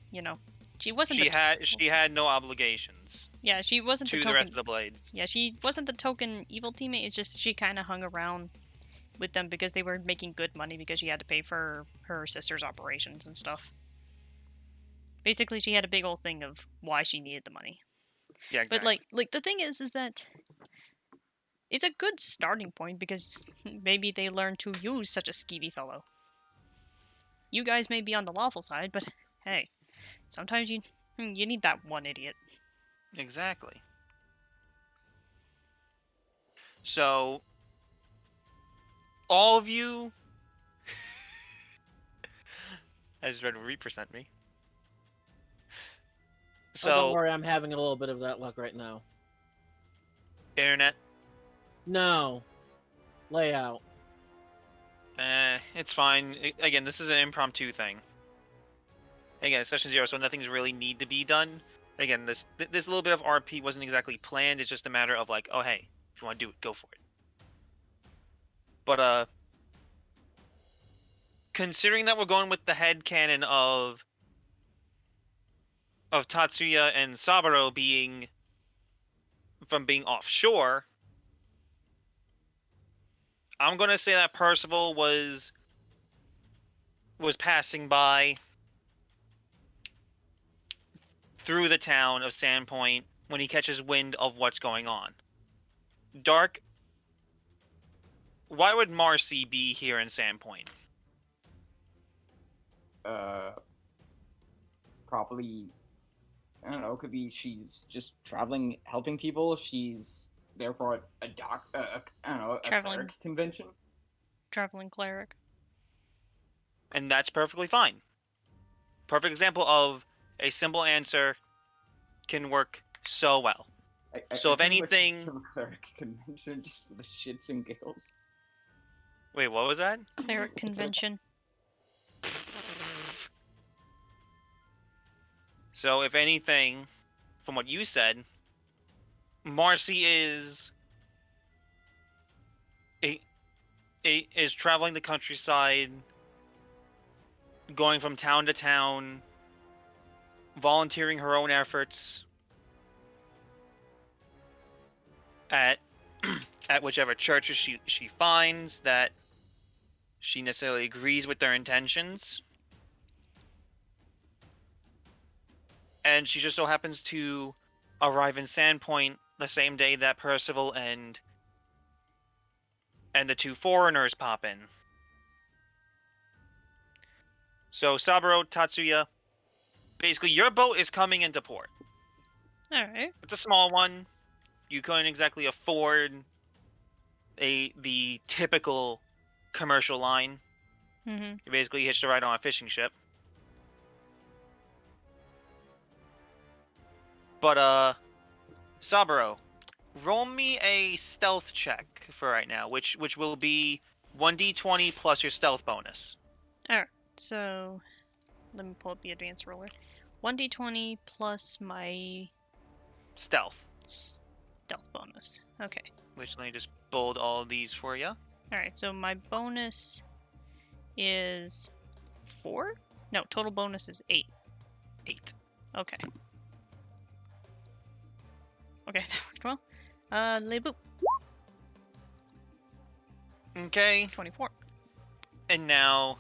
She wasn't She the had no obligations yeah, she wasn't the to token. the rest of the Blades. Yeah, she wasn't the token evil teammate. It's just she kind of hung around with them because they were making good money because she had to pay for her sister's operations and stuff. Basically, she had a big old thing of why she needed the money. Yeah, But exactly. like the thing is that it's a good starting point because maybe they learn to use such a skeevy fellow. You guys may be on the lawful side, but hey, sometimes you need that one idiot. Exactly. So, all of you... I just read what Reaper sent me. Oh, don't So, worry, I'm having a little bit of that luck right now. internet, No. Layout. it's fine. Again, this is an impromptu thing. Again, it's session 0, so nothing's really need to be done. Again, this little bit of RP wasn't exactly planned. It's just a matter of like, oh hey, if you want to do it, go for it. But considering that we're going with the headcanon of Tatsuya and Saburo being offshore, I'm gonna say that Percival was passing by through the town of Sandpoint when he catches wind of what's going on. Dark, why would Marcy be here in Sandpoint? Probably, I don't know. Could be she's just traveling, helping people. She's there for a I don't know, a Traveling. cleric convention. Traveling cleric. And that's perfectly fine. Perfect example of a simple answer can work so well. So if anything... cleric convention just for the shits and giggles. Wait, what was that? Cleric convention. So if anything, from what you said, Marcy is is traveling the countryside, going from town to town, volunteering her own efforts at whichever churches she finds that she necessarily agrees with their intentions. And she just so happens to arrive in Sandpoint the same day that Percival and the two foreigners pop in. So Saburo, Tatsuya, basically your boat is coming into port. Alright. It's a small one. You couldn't exactly afford the typical commercial line. Mm-hmm. You basically hitched a ride on a fishing ship. But Saburo, roll me a stealth check for right now, which will be 1d20 plus your stealth bonus. Alright, so let me pull up the advanced roller. 1d20 plus my Stealth. stealth bonus. Okay. Which, let me just bold all of these for you. Alright, so my bonus is 4? No, total bonus is 8. 8. Okay. Okay, that worked well. Le boop. Okay, 24. and now...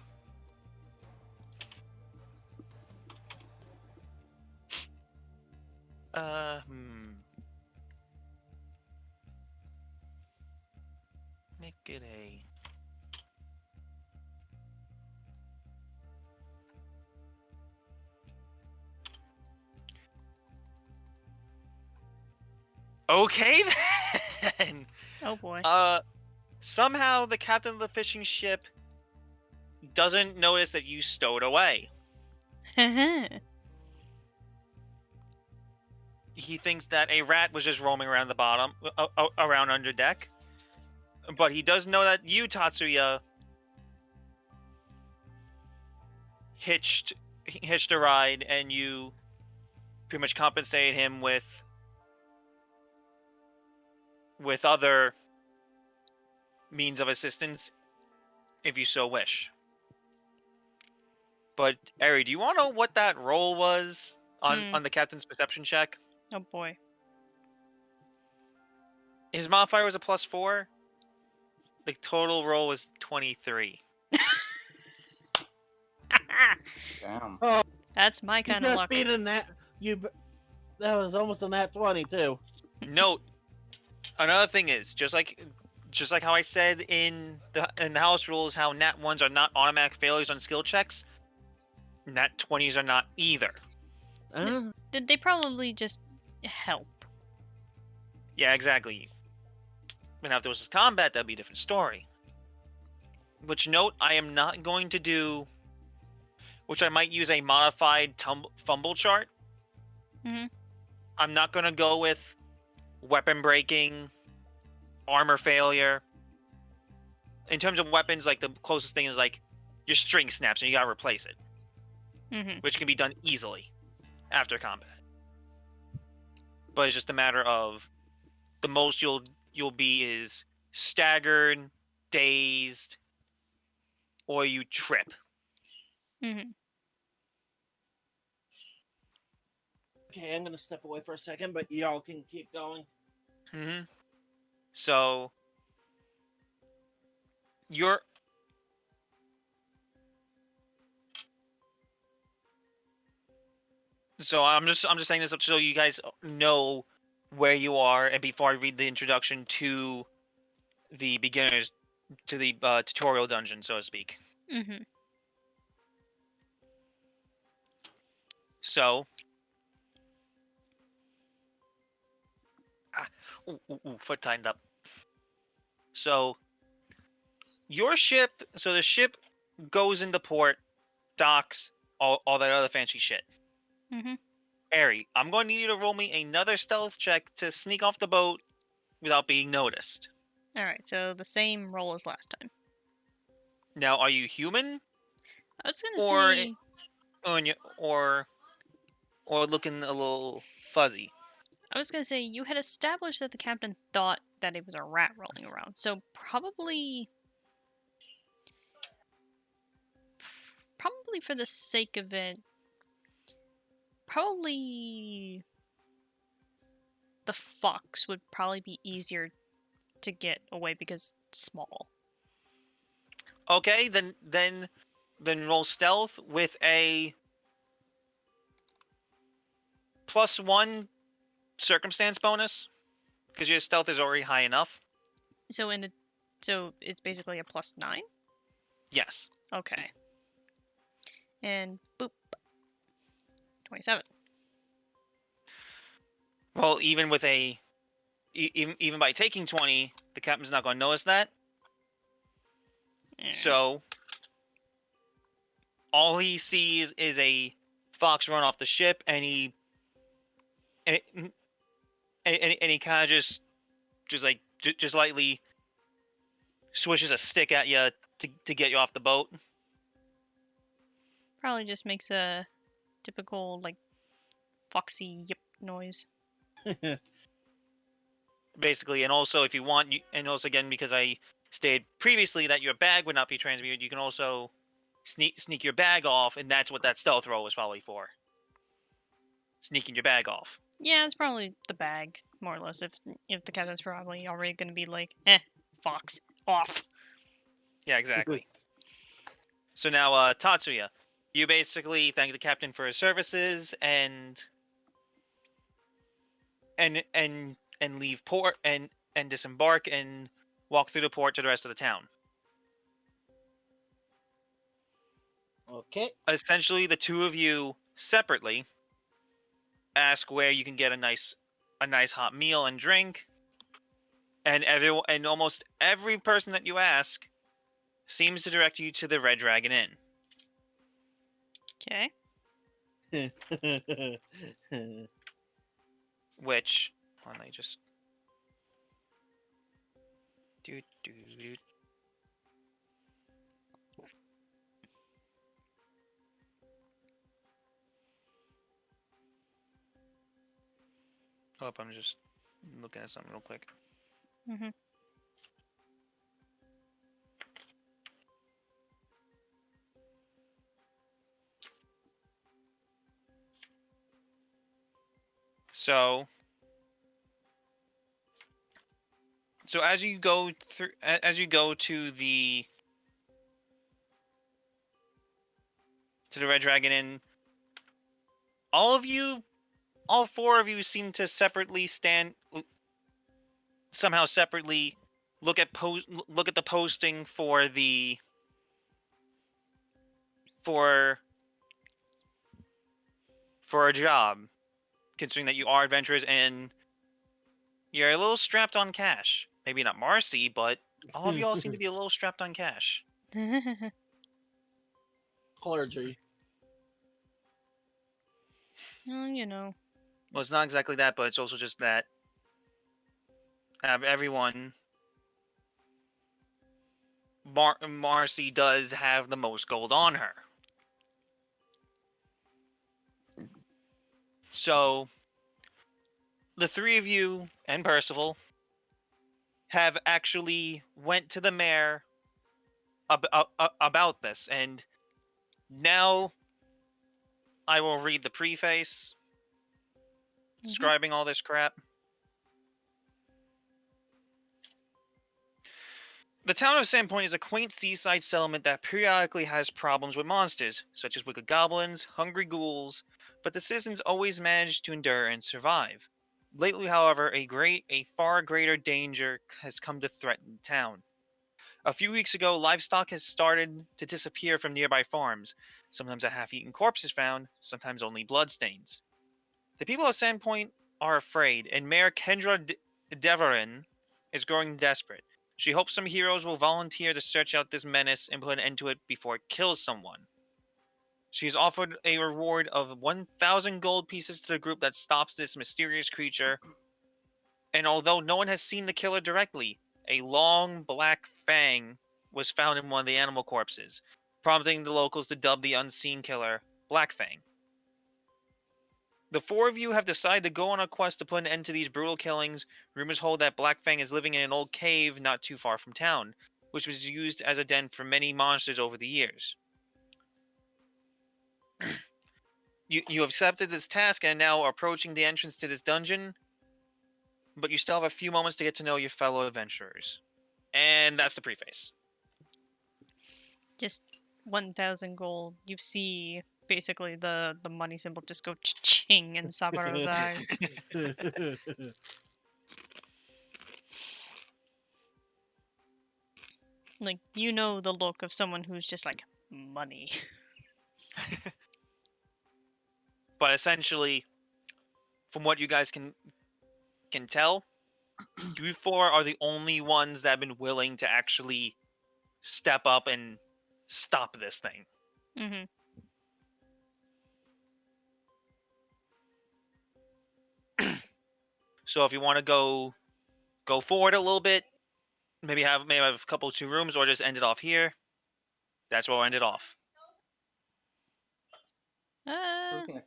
Make it a... Okay then! Oh boy. Somehow the captain of the fishing ship doesn't notice that you stowed away. He thinks that a rat was just roaming around the bottom, around under deck. But he does know that you, Tatsuya, hitched a ride, and you pretty much compensated him with other means of assistance, if you so wish. But Ari, do you want to know what that roll was on the captain's perception check. Oh boy. His modifier was a +4. The total roll was 23. Damn. Oh, That's my you kind of just luck. beat in that. That was almost a nat 20 too. Note, another thing is just like how I said in the house rules, how nat 1s are not automatic failures on skill checks. Nat 20s are not either. They probably just help. Yeah, exactly. And if there was combat, that'd be a different story. Which note, I am not going to do. Which I might use a modified fumble chart. Mhm. I'm not going to go with weapon breaking, armor failure. In terms of weapons, like the closest thing is like your string snaps and you gotta replace it, which can be done easily after combat. But it's just a matter of the most you'll be is staggered, dazed, or you trip. Okay, I'm gonna step away for a second, but y'all can keep going. So you're I'm just saying this up so you guys know where you are, and before I read the introduction to the beginners to the tutorial dungeon, so to speak. So foot tightened up. So your ship, so the ship goes into port, docks, all that other fancy shit. Ari, I'm going to need you to roll me another stealth check to sneak off the boat without being noticed. Alright, so the same roll as last time. Now, are you human? I was gonna say... Or looking a little fuzzy? I was gonna say, you had established that the captain thought that it was a rat rolling around, so probably for the sake of it, probably the fox would probably be easier to get away because it's small. Okay, then roll stealth with a +1 circumstance bonus, because your stealth is already high enough. So it's basically a +9? Yes. Okay. And boop. 27. Well, even with even by taking 20, the captain's not going to notice that. So all he sees is a fox run off the ship, and he kind of just lightly swishes a stick at you to get you off the boat. Probably just makes a typical, like, foxy yip noise. Basically, and also if you want, and also again, because I stated previously that your bag would not be transmuted, you can also sneak your bag off, and that's what that stealth roll was probably for. Sneaking your bag off. Yeah, it's probably the bag, more or less, if the captain's probably already going to be like, fox, off. Yeah, exactly. So now, Tatsuya, you basically thank the captain for his services and leave port and disembark and walk through the port to the rest of the town. Okay. Essentially, the two of you separately ask where you can get a nice hot meal and drink, and almost every person that you ask seems to direct you to the Red Dragon Inn. Okay. Which, hold on, I just Oh, I'm just looking at something real quick. So as you go through, as you go to the Red Dragon Inn, all four of you seem to somehow separately look at the posting for a job, considering that you are adventurers and you're a little strapped on cash. Maybe not Marcy, but all of you all seem to be a little strapped on cash. Clergy. Well, you know. Well, it's not exactly that, but it's also just that everyone, Marcy does have the most gold on her. So the three of you and Percival have actually went to the mayor about this, and now I will read the preface describing all this crap. The town of Sandpoint is a quaint seaside settlement that periodically has problems with monsters, such as wicked goblins, hungry ghouls, but the citizens always manage to endure and survive. Lately, however, a far greater danger has come to threaten the town. A few weeks ago, livestock has started to disappear from nearby farms. Sometimes a half-eaten corpse is found, sometimes only bloodstains. The people of Sandpoint are afraid, and Mayor Kendra Deverin is growing desperate. She hopes some heroes will volunteer to search out this menace and put an end to it before it kills someone. She has offered a reward of 1,000 gold pieces to the group that stops this mysterious creature, and although no one has seen the killer directly, a long black fang was found in one of the animal corpses, prompting the locals to dub the unseen killer Black Fang. The four of you have decided to go on a quest to put an end to these brutal killings. Rumors hold that Black Fang is living in an old cave not too far from town, which was used as a den for many monsters over the years. You have accepted this task and are now approaching the entrance to this dungeon, but you still have a few moments to get to know your fellow adventurers. And that's the preface. Just 1,000 gold. You see basically the money symbol just go ching in Sabaro's eyes. Like, you know the look of someone who's just like, money. But essentially, from what you guys can tell, you four are the only ones that have been willing to actually step up and stop this thing. Mm-hmm. So if you want to go forward a little bit, maybe have a couple 2 rooms, or just end it off here. That's where we'll end it off. First thing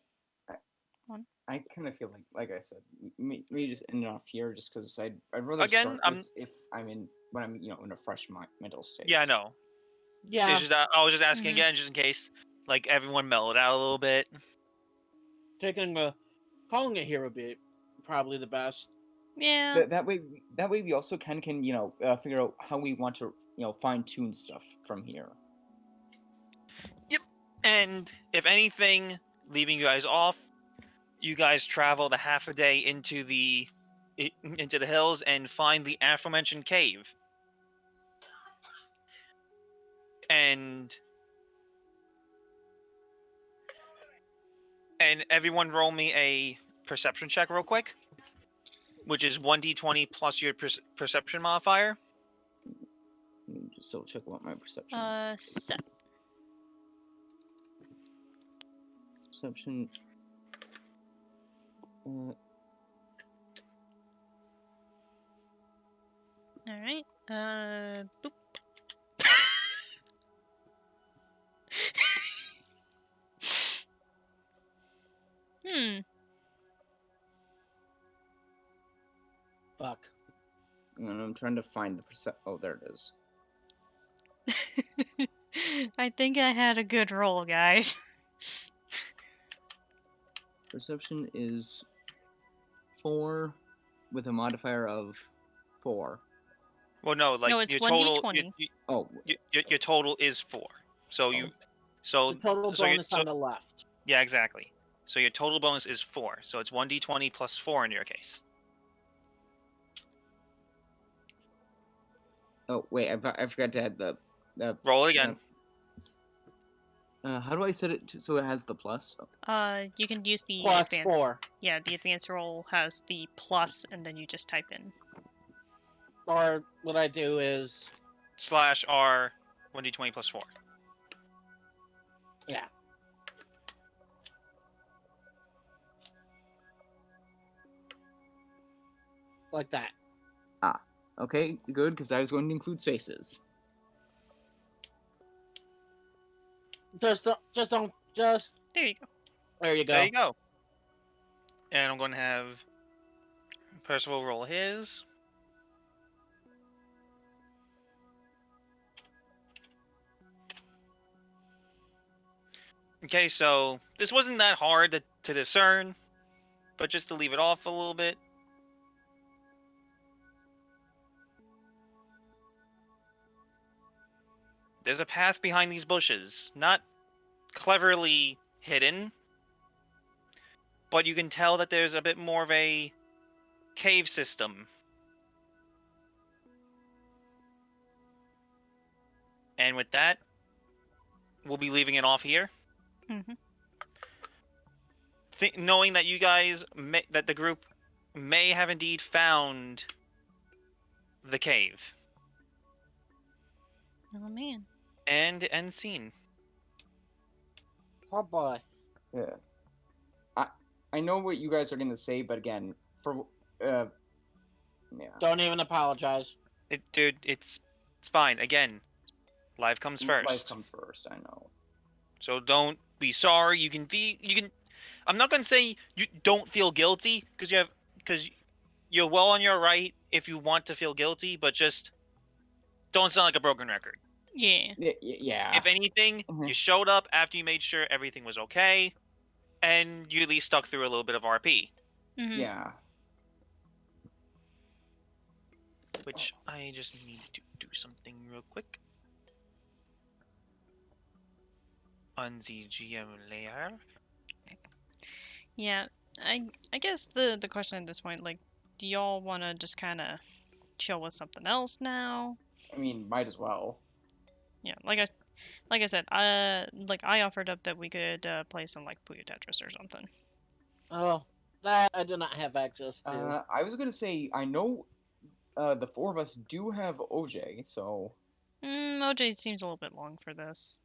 on. I kind of feel like I said, maybe just end it off here, just because I'd rather Again, start this if I'm in in a fresh mental state. Yeah, I know. Yeah. It's just, I was just asking Mhm. again, just in case, like, everyone mellowed out a little bit. Calling it here a bit, probably the best. Yeah. That way we also kind of can figure out how we want to fine tune stuff from here. Yep. And if anything, leaving you guys off, you guys travel the half a day into the hills and find the aforementioned cave. And everyone roll me a perception check real quick, which is 1d20 plus your perception modifier. Let me just check what my perception. 7. Perception. Alright. Boop. Fuck. And I'm trying to find the Oh, there it is. I think I had a good roll, guys. Perception is 4 with a modifier of 4. Well, no, like No, it's your 1d20. total. Your total is 4. So you. So The total so you- bonus so- on the left. Yeah, exactly. So your total bonus is 4. So it's 1d20 plus 4 in your case. Oh wait, I forgot to add the. Roll it again. How do I set it so it has the plus? You can use the Plus advanced. 4. Yeah, the advanced roll has the plus, and then you just type in. Or what I do is, /R 1d20 plus 4. yeah. Like that. Okay, good, because I was going to include spaces. Just don't. There you go. There you go. There you go. And I'm going to have Percival roll his. Okay, so this wasn't that hard to discern, but just to leave it off a little bit. There's a path behind these bushes, not cleverly hidden, but you can tell that there's a bit more of a cave system. And with that, we'll be leaving it off here. Mm-hmm. Knowing that you guys, that the group may have indeed found the cave. Oh man. And end scene. Oh boy. Yeah. I know what you guys are gonna say, but again, yeah. Don't even apologize. Dude, it's fine. Again, life comes first. Life comes first. I know. So don't be sorry. You can. I'm not gonna say you don't feel guilty because you're well on your right if you want to feel guilty, but just don't sound like a broken record. Yeah. Yeah. If anything, you showed up after you made sure everything was okay, and you at least stuck through a little bit of RP. Mm-hmm. Yeah. Which I just need to do something real quick. On the GM layer. Yeah. I guess the question at this point, like, do y'all want to just kind of chill with something else now? I mean, might as well. Yeah. Like I said, like I offered up that we could play some like PuyoTetris or something. Oh, that I do not have access to. I was gonna say I know. The 4 of us do have OJ, so. OJ seems a little bit long for this.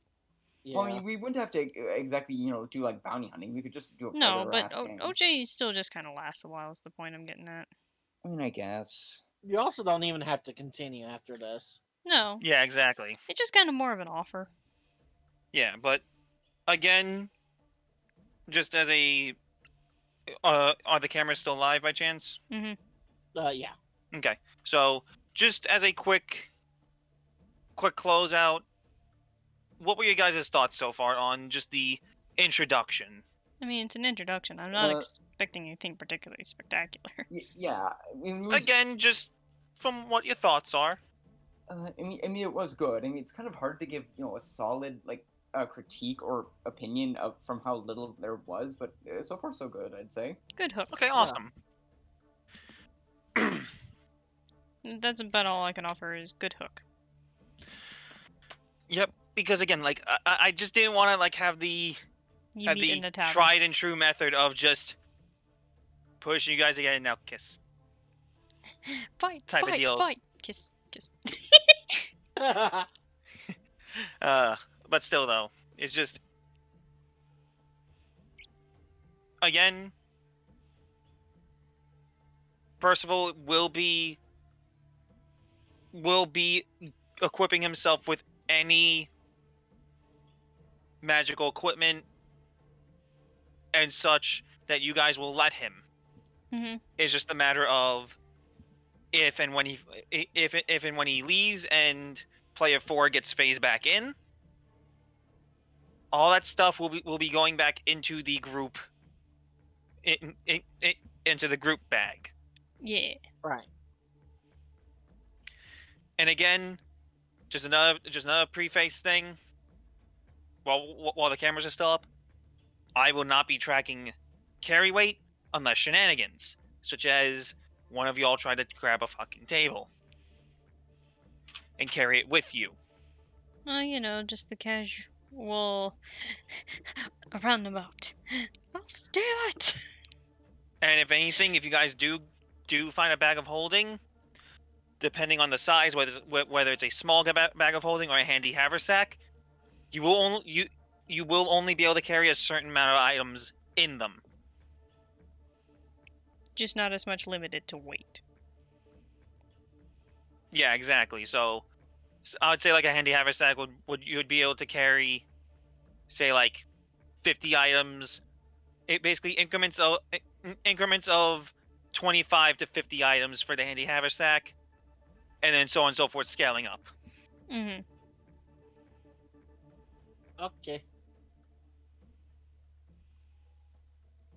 Yeah. Well, I mean, we wouldn't have to exactly, do like bounty hunting. We could just do a No, regular but ass game. OJ still just kind of lasts a while. Is the point I'm getting at? I mean, I guess. You also don't even have to continue after this. No. Yeah, exactly. It's just kind of more of an offer. Yeah, but again, just as a, are the cameras still live by chance? Mm-hmm. Yeah. Okay, so just as a quick closeout, what were your guys' thoughts so far on just the introduction? I mean, it's an introduction. I'm not expecting anything particularly spectacular. Yeah. I mean, it was, Again, just from what your thoughts are. I mean, it was good. I mean, it's kind of hard to give, a solid critique or opinion from how little there was, but so far so good, I'd say. Good hook. Okay, awesome. That's about all I can offer is good hook. Yep, because again, like I just didn't want to like have the tried and true method of just pushing you guys again and now kiss. Fight, type of fight, deal. fight. Kiss, kiss. But still though, it's just again, Percival will be equipping himself with any magical equipment and such that you guys will let him. Mm-hmm. It's just a matter of if and when he leaves and player 4 gets phased back in. All that stuff will be going back into the group into the group bag. Yeah. Right. And again, just another preface thing. While the cameras are still up, I will not be tracking carry weight unless shenanigans, such as one of y'all try to grab a fucking table and carry it with you. Oh, you know, just the casual roundabout. I'll steal it! And if anything, if you guys do find a bag of holding, depending on the size, whether it's a small bag of holding or a handy haversack, you will only be able to carry a certain amount of items in them. Just not as much limited to weight. Yeah, exactly. So I would say like a handy haversack you would be able to carry, say, like 50 items. It basically increments of 25 to 50 items for the handy haversack, and then so on and so forth, scaling up. Mm-hmm. Okay.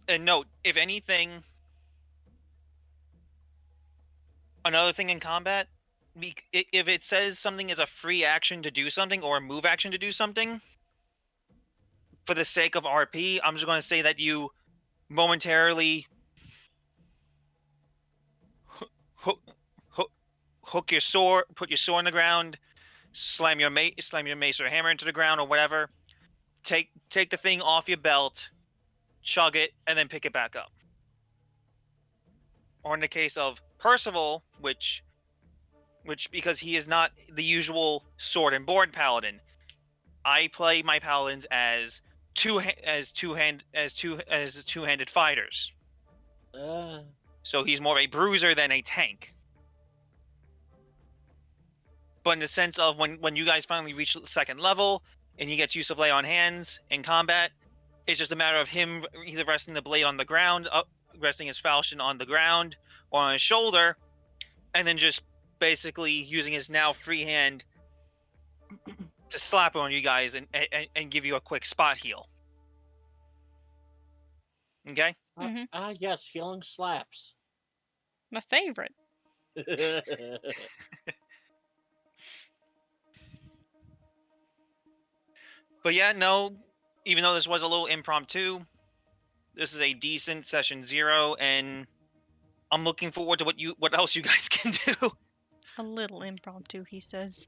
And note, if anything, another thing in combat, if it says something is a free action to do something or a move action to do something, for the sake of RP, I'm just going to say that you momentarily hook your sword, put your sword on the ground, slam your mace or hammer into the ground or whatever. Take the thing off your belt, chug it, and then pick it back up. Or in the case of Percival, which because he is not the usual sword and board paladin, I play my paladins as two-handed fighters. So he's more of a bruiser than a tank. But in the sense of when you guys finally reach the second level and he gets use of lay on hands in combat, it's just a matter of him either resting the blade on the ground, resting his falchion on the ground or on his shoulder, and then just basically using his now free hand to slap on you guys and give you a quick spot heal. Okay? Yes, healing slaps. My favorite. But yeah, no, even though this was a little impromptu, this is a decent session 0, and I'm looking forward to what else you guys can do. A little impromptu, he says.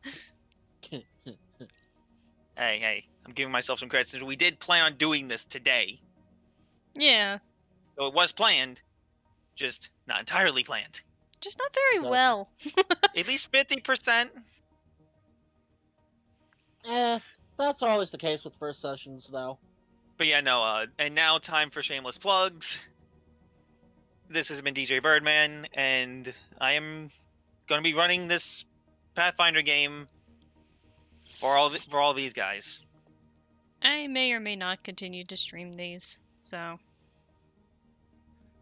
Hey, I'm giving myself some credit since we did plan on doing this today. Yeah. So it was planned, just not entirely planned. Just not very Exactly. well. At least 50%. That's always the case with first sessions, though. But yeah, no, and now time for shameless plugs. This has been DJBirdman, and I am going to be running this Pathfinder game for all these guys. I may or may not continue to stream these, so...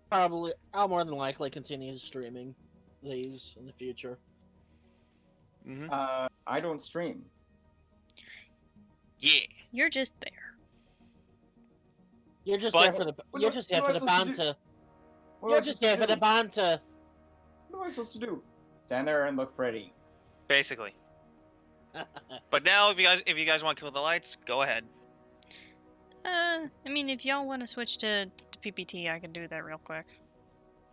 Probably, I'll more than likely continue streaming these in the future. Mm-hmm. I don't stream. Yeah. You're just there. You're just But- there for the. You're just there for the banter. You're just there for the banter. What am I supposed to do? Stand there and look pretty. Basically. But now, if you guys want to kill the lights, go ahead. I mean, if y'all want to switch to PPT, I can do that real quick.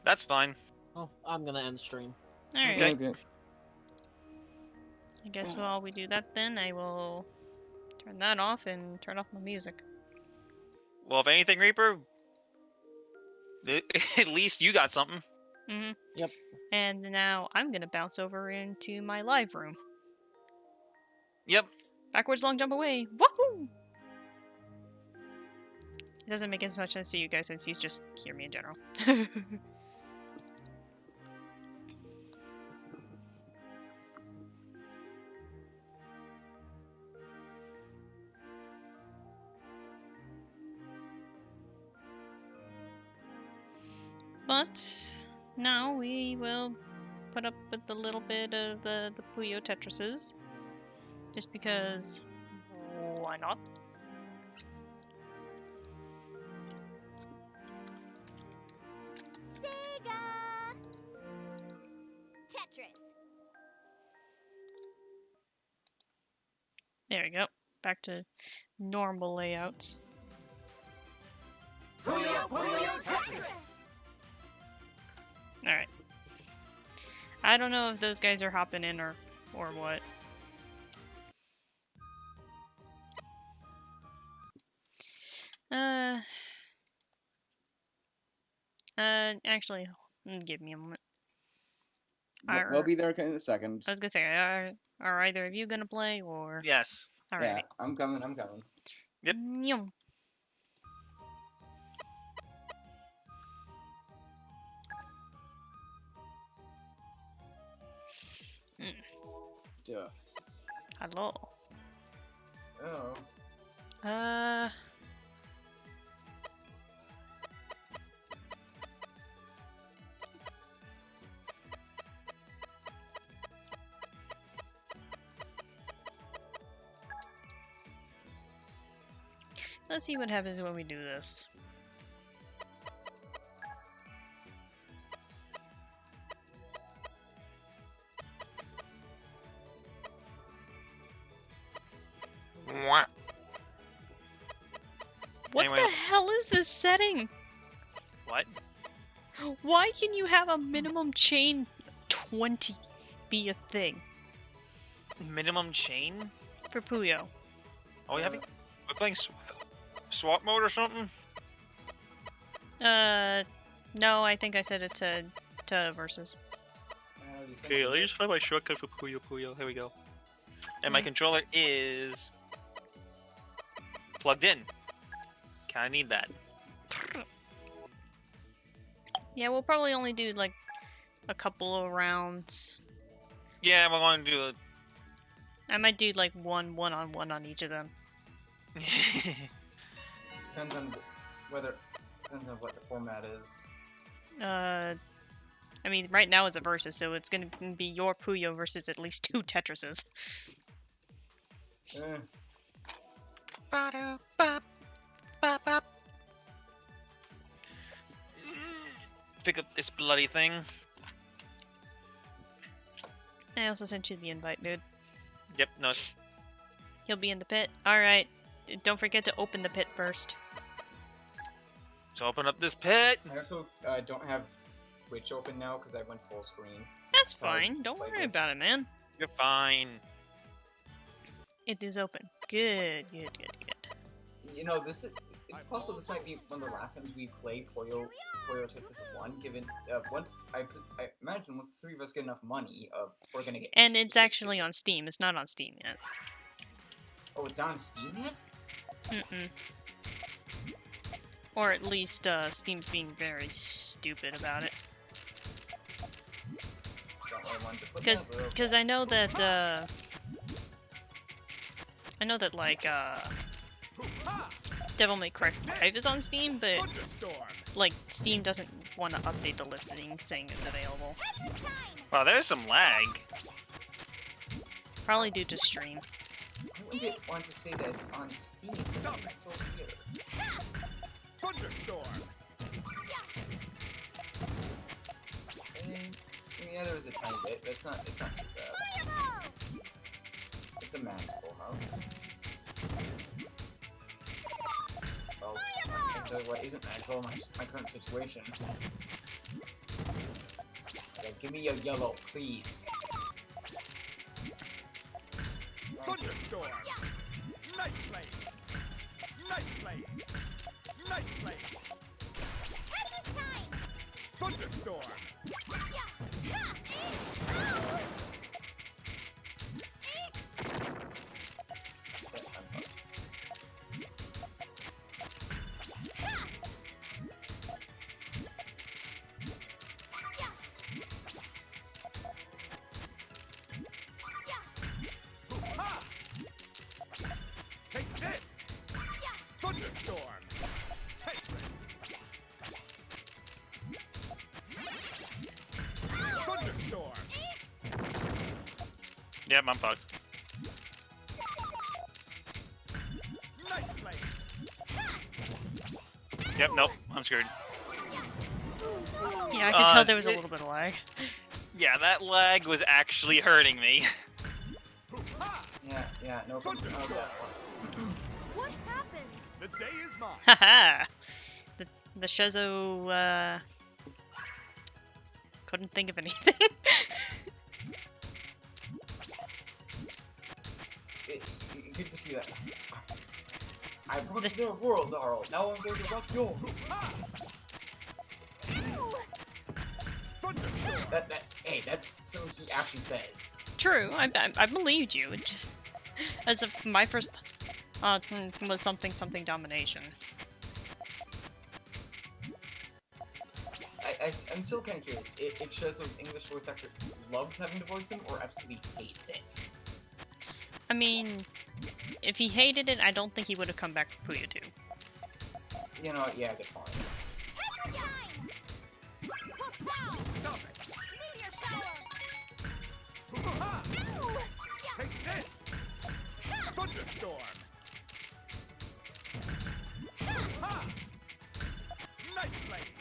That's fine. Oh, I'm gonna end stream. Alright. Okay. I guess while we do that then, I will turn that off and turn off my music. Well, if anything, Reaper, at least you got something. Mm-hmm. Yep. And now I'm gonna bounce over into my live room. Yep. Backwards long jump away. Woohoo! It doesn't make as much sense to you guys since you just hear me in general. But now we will put up with a little bit of the PuyoTetrises. Just because, why not? PuyoPuyoTetris. There we go. Back to normal layouts. PuyoPuyoTetris. Alright. I don't know if those guys are hopping in or what. Actually, give me a moment. We'll be there in a second. I was gonna say, are either of you gonna play or? Yes. Alrighty. Yeah, I'm coming. Yep. Nyum. Duh. Hello. Oh. Let's see what happens when we do this. Mwah. What Anyway. the hell is this setting? What? Why can you have a minimum chain 20 be a thing Minimum chain? for Puyo? Oh, we're playing swap mode or something? No, I think I set it to versus. Okay, let me just find my shortcut for Puyo Puyo. Here we go. And my controller is plugged in. Kinda need that. Yeah, we'll probably only do like a couple of rounds. Yeah, we're going to do I might do like one-on-one on each of them. Depends on what the format is. I mean, right now it's a versus, so it's gonna be your Puyo versus at least 2 Tetrises. Eh. Pick up this bloody thing. I also sent you the invite, dude. Yep, no. He'll be in the pit. Alright. Don't forget to open the pit first. So open up this pit. I also don't have Twitch open now because I went full screen. That's Sorry, fine. Don't like worry this. about it, man. You're fine. It is open. Good, good, good, good. You know, it's possible this might be one of the last times we play PuyoTetris 1, given once I imagine once the 3 of us get enough money, we're gonna get. And it's actually on Steam. It's not on Steam yet. Oh, it's on Steam yet? Mm-mm. Or at least, Steam's being very stupid about it. Don't really want to put that, but okay. Because I know that, like, Devil May Cry 5 is on Steam, but, like, Steam doesn't want to update the listing saying it's available. Wow, there's some lag. Probably due to stream. I wouldn't want to say that it's on Steam. It seems so weird. Thunderstorm. Yeah, there was a tiny bit. It's not too bad. It's a manageable amount. Well, what isn't manageable in my current situation? Yeah, give me a yellow, please. Thunderstorm. Night flame. Night flame. Night flame. Thunderstorm. Ha! Take this. Thunderstorm. Tetris. Thunderstorm. Yep, I'm fucked. Night flame. Yep, nope, I'm screwed. Yeah, I could tell there was a little bit of lag. Yeah, that lag was actually hurting me. Yeah, no problem. How's that one? What happened? The day is mine. Haha! The Shezo, couldn't think of anything. Good to see that. I rocked their world, Arl. Now I'm going to rock yours. Thunderstorm. Hey, that's something he actually says. True, I believed you. It just, as if my first was something domination. I'm still kind of curious if Shezo's English voice actor loves having to voice him or absolutely hates it. I mean, if he hated it, I don't think he would have come back for Puyo 2. You know, yeah, good point. Stop it. Meteor shower! Ha! Take this. Thunderstorm. Ha! Night blade.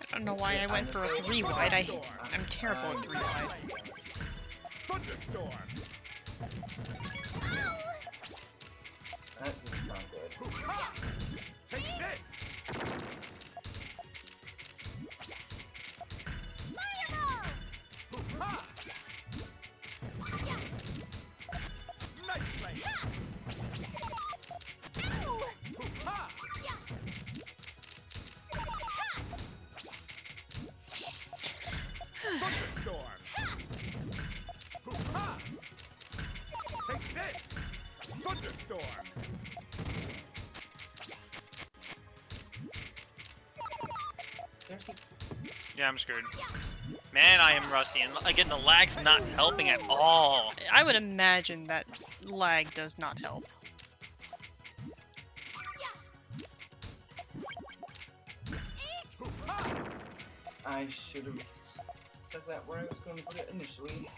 I don't know why I went for a 3-wide. I'm terrible at 3-wide. Thunderstorm. That doesn't sound good. Ha! Take this. Ha! Night blade. Ha! Thunderstorm. Ha! Take this. Thunderstorm. Seriously? Yeah, I'm screwed. Man, I am rusty, and again, the lag's not helping at all. I would imagine that lag does not help. I should have said that where I was going to put it initially.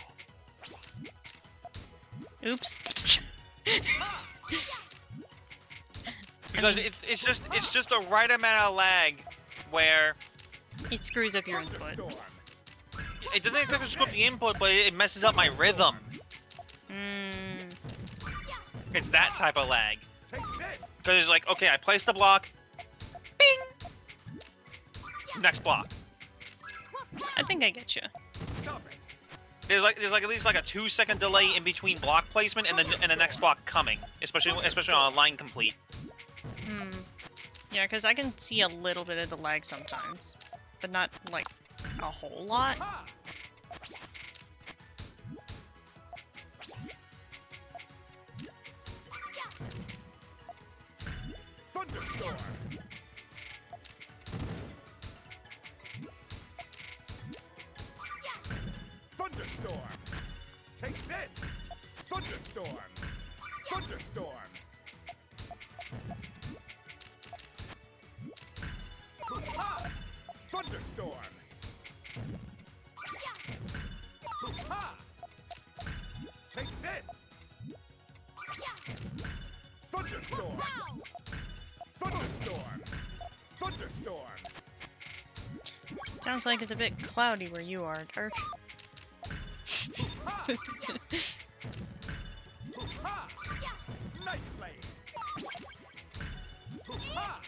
Oops. Because it's just the right amount of lag where It screws up your input. Thunderstorm. it doesn't exactly screw up the input, but it messes up my rhythm. It's that type of lag. Take this. Because it's like, okay, I place the block, bing, next block. I think I get you. Stop it. There's like at least like a 2-second delay in between block placement and the next block coming, especially on a line complete. Yeah, because I can see a little bit of the lag sometimes, but not like a whole lot. Ha! Thunderstorm. Thunderstorm. Take this. Thunderstorm. Thunderstorm. Ha! Thunderstorm. Ha! Take this. Thunderstorm. Thunderstorm. Thunderstorm. Sounds like it's a bit cloudy where you are, Dark. Ha! Ha! Night blade. Ha!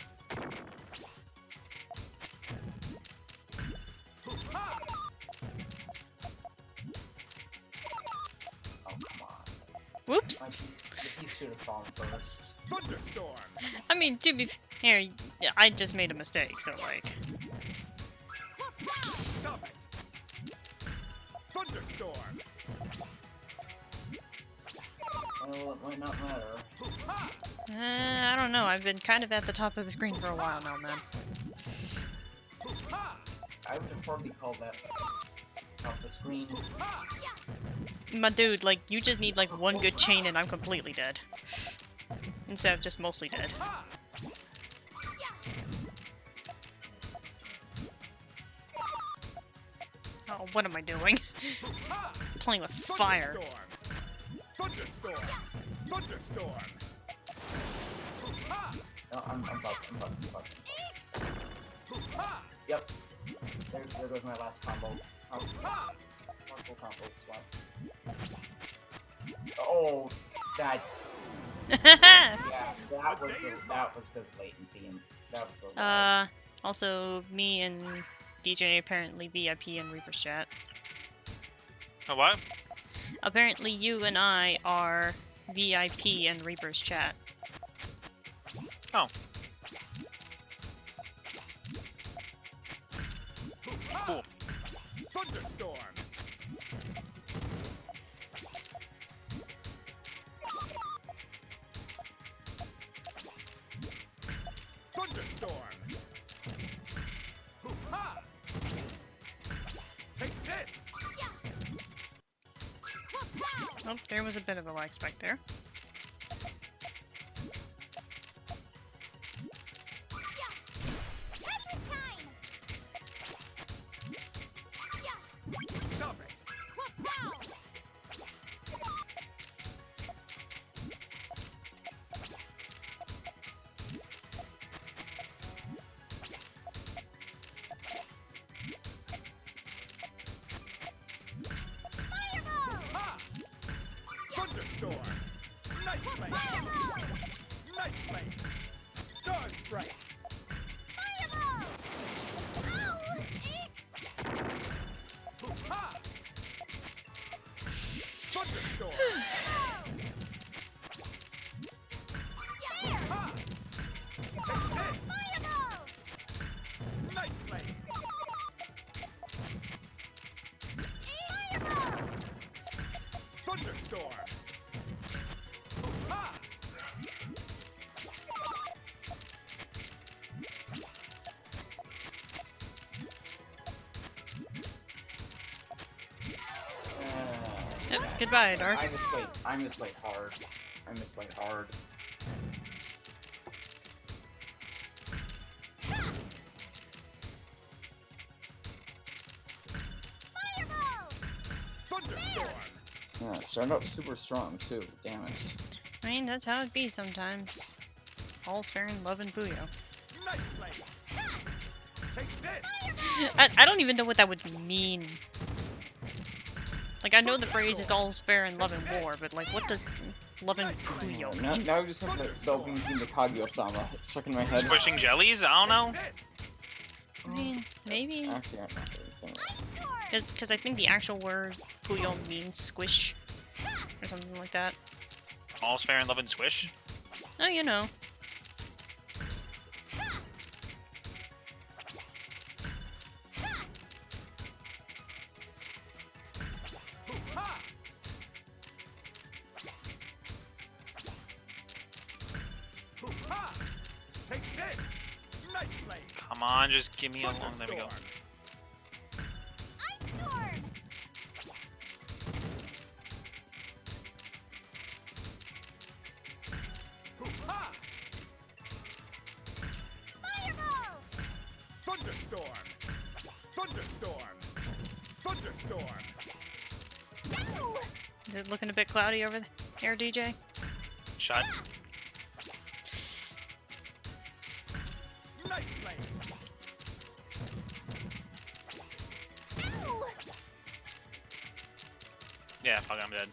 Ha! Oh, come on. Whoops. My piece should have fallen first. Thunderstorm. I mean, to be fair, I just made a mistake, so like... Stop it. Thunderstorm. Well, it might not matter. Ha! I don't know, I've been kind of at the top of the screen for a while now, man. Ha! I would have probably called that top of the screen. Ha! My dude, like, you just need like one good chain and I'm completely dead. Instead of just mostly dead. Ha! Oh, what am I doing? Ha! Playing with fire. Thunderstorm. Thunderstorm. Ha! No, I'm bugged. Ha! Yep. There goes my last combo. Oh, full combo swap. Oh, that. Yeah, that was because of latency and that was the. Also, me and DJ apparently VIP in Reaper's chat. Oh, what? Apparently, you and I are VIP in Reaper's chat. Oh. Cool. Thunderstorm. Thunderstorm. Hoo-ha! Take this. Oh, there was a bit of a lag spike there. Stop it. Ha! Thunderstorm. Night Blade. Night Blade. Star Strike. Hoo-ha! Thunderstorm. Hoo-ha! Take this. Night Blade. Thunderstorm. Hoo-ha! Yep, goodbye, Dark. I misplayed hard. Thunderstorm. Yeah, it started out super strong too. Damn it. I mean, that's how it be sometimes. All's fair in love and Puyo. Night Blade. Take this. I don't even know what that would mean. Like, I know the phrase "it's all's fair in love and war," but like, what does love and Puyo Now, mean? now I just have the Delving into Kaguya-sama stuck in my head. Squishing jellies? I don't know. This. I mean, maybe. Actually, I'm not really saying that. Because I think the actual word Puyo means squish. Or something like that. All's fair in love and squish. Oh, you know. Hoo-ha! Hoo-ha! Take this. Night Blade. Come on, just give me a long. There we go. Hoo-ha! Thunderstorm. Thunderstorm. Thunderstorm. Is it looking a bit cloudy over there, DJ? Shut. Night Blade. Yeah, fuck, I'm dead.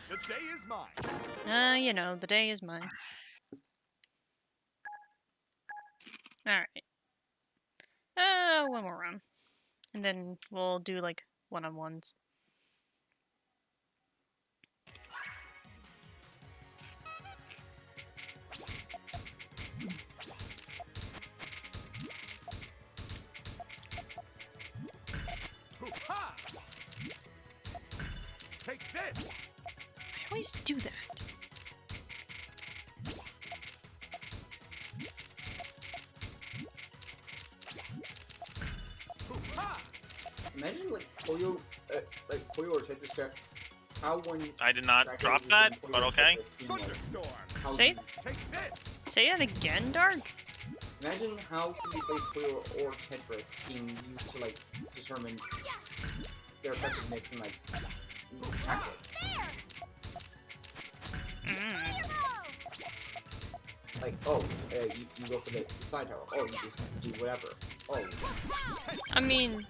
The day is mine. You know, the day is mine. Alright. One more round. And then we'll do, like, one-on-ones. Hoo-ha! Take this. I always do that. Hoo-ha! Imagine Puyo or Tetris set. How one. I did not track drop is that, in Puyo but or okay. Tetris being, like, Thunderstorm. how Say- you- Take this. Say that again, Dark? Imagine how somebody plays Puyo or Tetris being used to like determine their effectiveness in like tactics. Mm. Like, oh, you go for the side tower. Oh, you just do whatever. Oh, I mean,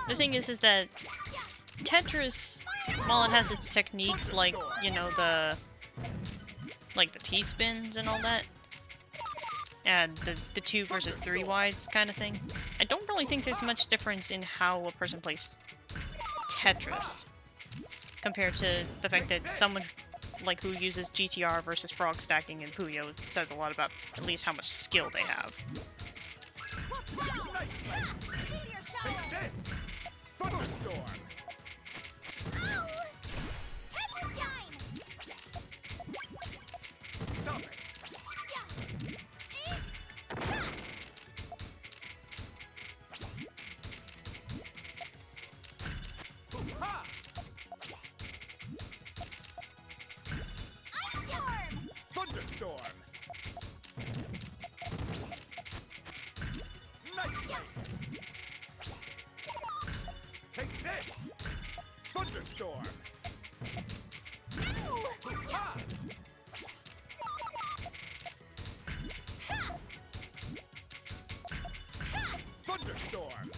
the thing is that Tetris, while it has its techniques, like, you know, the T-spins and all that, and the 2 versus 3 wides kind of thing, I don't really think there's much difference in how a person plays Tetris compared to the fact that someone like who uses GTR versus frog stacking in Puyo says a lot about at least how much skill they have. Take this! Thunderstorm! Stop it! Ha! Thunderstorm! Nightblade! Take this! Thunderstorm! Ha! Thunderstorm!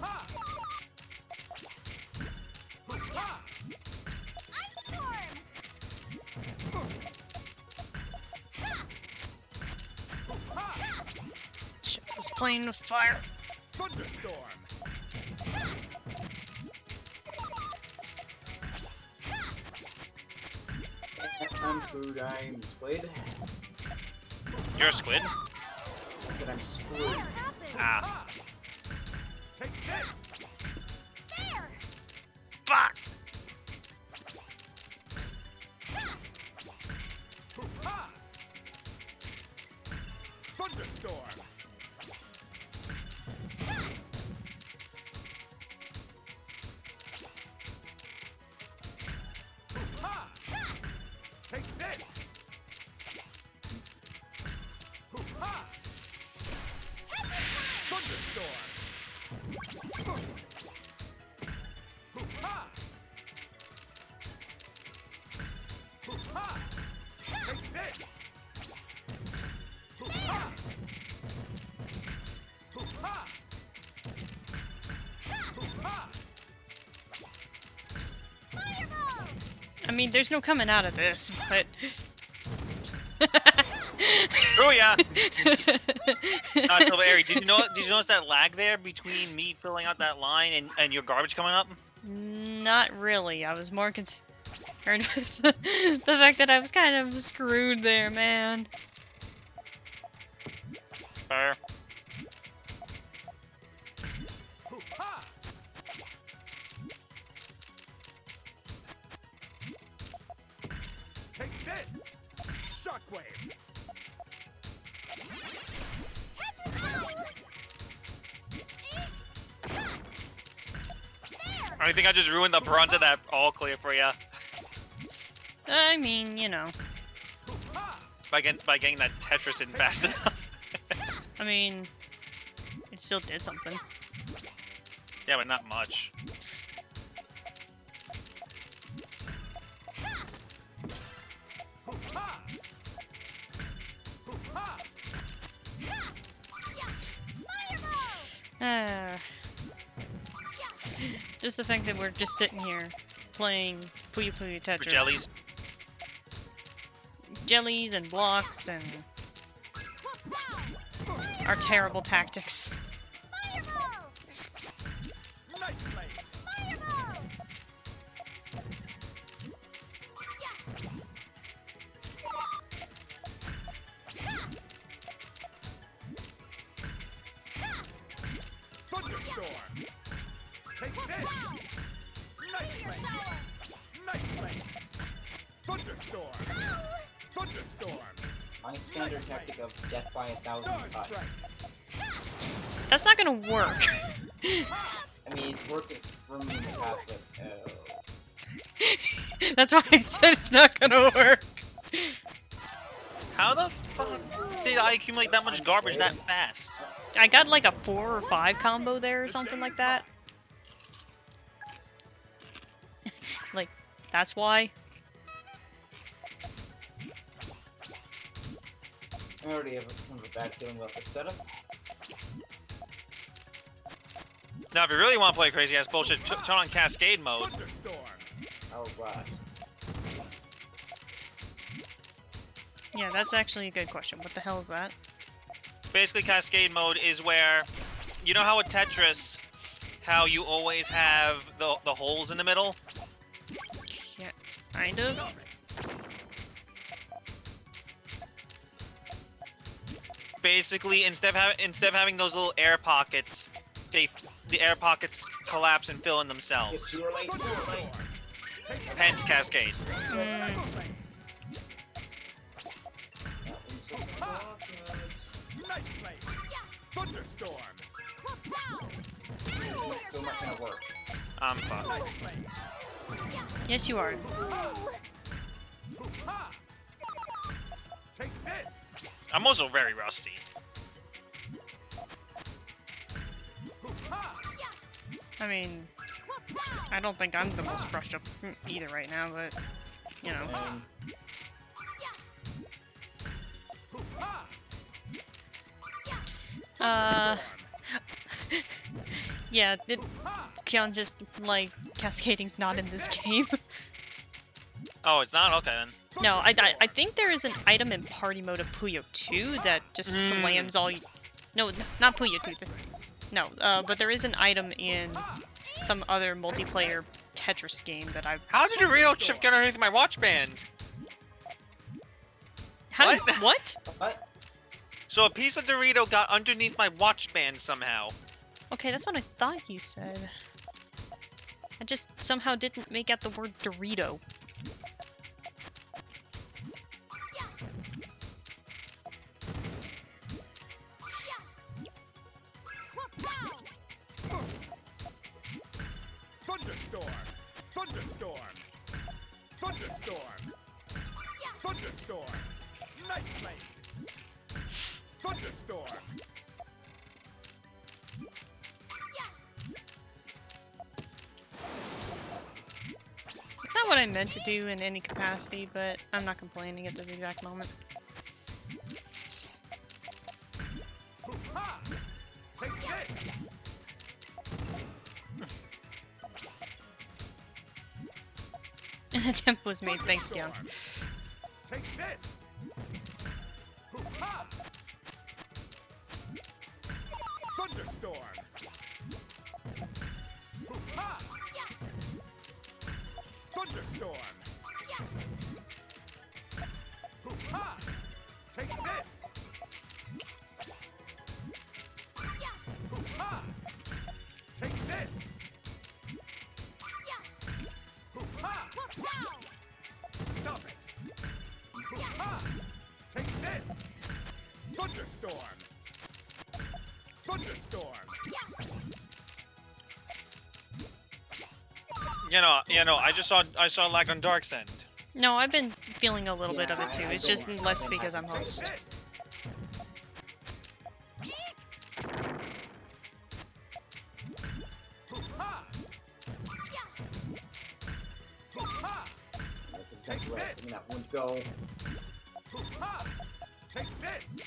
Ha! Ha! Shit, was playing with fire. Thunderstorm! I'm screwed. I'm squid. You're a squid? I said I'm screwed. Ah. Take this! Fuck! Ha! Thunderstorm! Ha! Take this! Ha! Thunderstorm! Ha! Ha! Take this! Ha! Ha! Ha! I mean, there's no coming out of this, but... Oh yeah. So Ari, did you notice that lag there between me filling out that line and your garbage coming up? Not really. I was more concerned with the fact that I was kind of screwed there, man. Fair. Ha! Take this! Shockwave! I think I just ruined the brunt of that all clear for you I mean, you know. Ha! by getting that Tetris in fast enough. I mean, it still did something. Yeah, but not much. Ha! Ha! Just the fact that we're just sitting here playing PuyoPuyoTetris. For jellies. Jellies and blocks and our terrible tactics. Nightblade! Thunderstorm! Take this! Nightblade! Nightblade! Thunderstorm! Thunderstorm! My standard tactic of death by 1,000 Star cuts. Strike! That's not gonna work. I mean, it's worked for me in the past, but That's why I said it's not gonna work. How the fuck did I accumulate that much garbage that fast? I got like a 4 or 5 combo there or something like that. Like, that's why. I already have kind of a bad feeling about this setup. Now, if you really want to play crazy ass bullshit, turn on Cascade mode. Thunderstorm. Hourglass. Yeah, that's actually a good question. What the hell is that? Basically, Cascade mode is where, you know how with Tetris, how you always have the holes in the middle? Yeah, kind of. Basically, instead of having those little air pockets, the air pockets collapse and fill in themselves. You're late. Thunderstorm. Hence Cascade. Mm, Night flame. Thunderstorm. Still not gonna work. I'm fucked. Night flame. yes, you are. Ha! Take this. I'm also very rusty. Ha! I mean, I don't think I'm the most brushed up either right now, but you know. And Uh, yeah, Kyon just like cascading's not in this game. Oh, it's not? Okay then. No, I think there is an item in party mode of Puyo 2 that just slams all. No, not Puyo 2. No, but there is an item in some other multiplayer Tetris game that I've. How did a real chip get underneath my watch band? How What? did what? what? So a piece of Dorito got underneath my watch band somehow. Okay, that's what I thought you said. I just somehow didn't make out the word Dorito. Thunderstorm. Thunderstorm. Thunderstorm. Thunderstorm. Night flame. Thunderstorm. It's not what I meant to do in any capacity, but I'm not complaining at this exact moment. Ha! Take this. An attempt was made, thanks, Dion. Thunderstorm. Take this. Ha! Thunderstorm. Ha! Thunderstorm. Ha! Take this. Ha! Take this. Ha! Stop it. Ha! Take this. Thunderstorm. Thunderstorm. You know, I saw lag on Dark's end. No, I've been feeling a little bit of Yeah, it too. I It's just don't- less I because I'm don't like host. This. Ha! Ha! That's exactly what I was thinking that would go. Ha! Take this.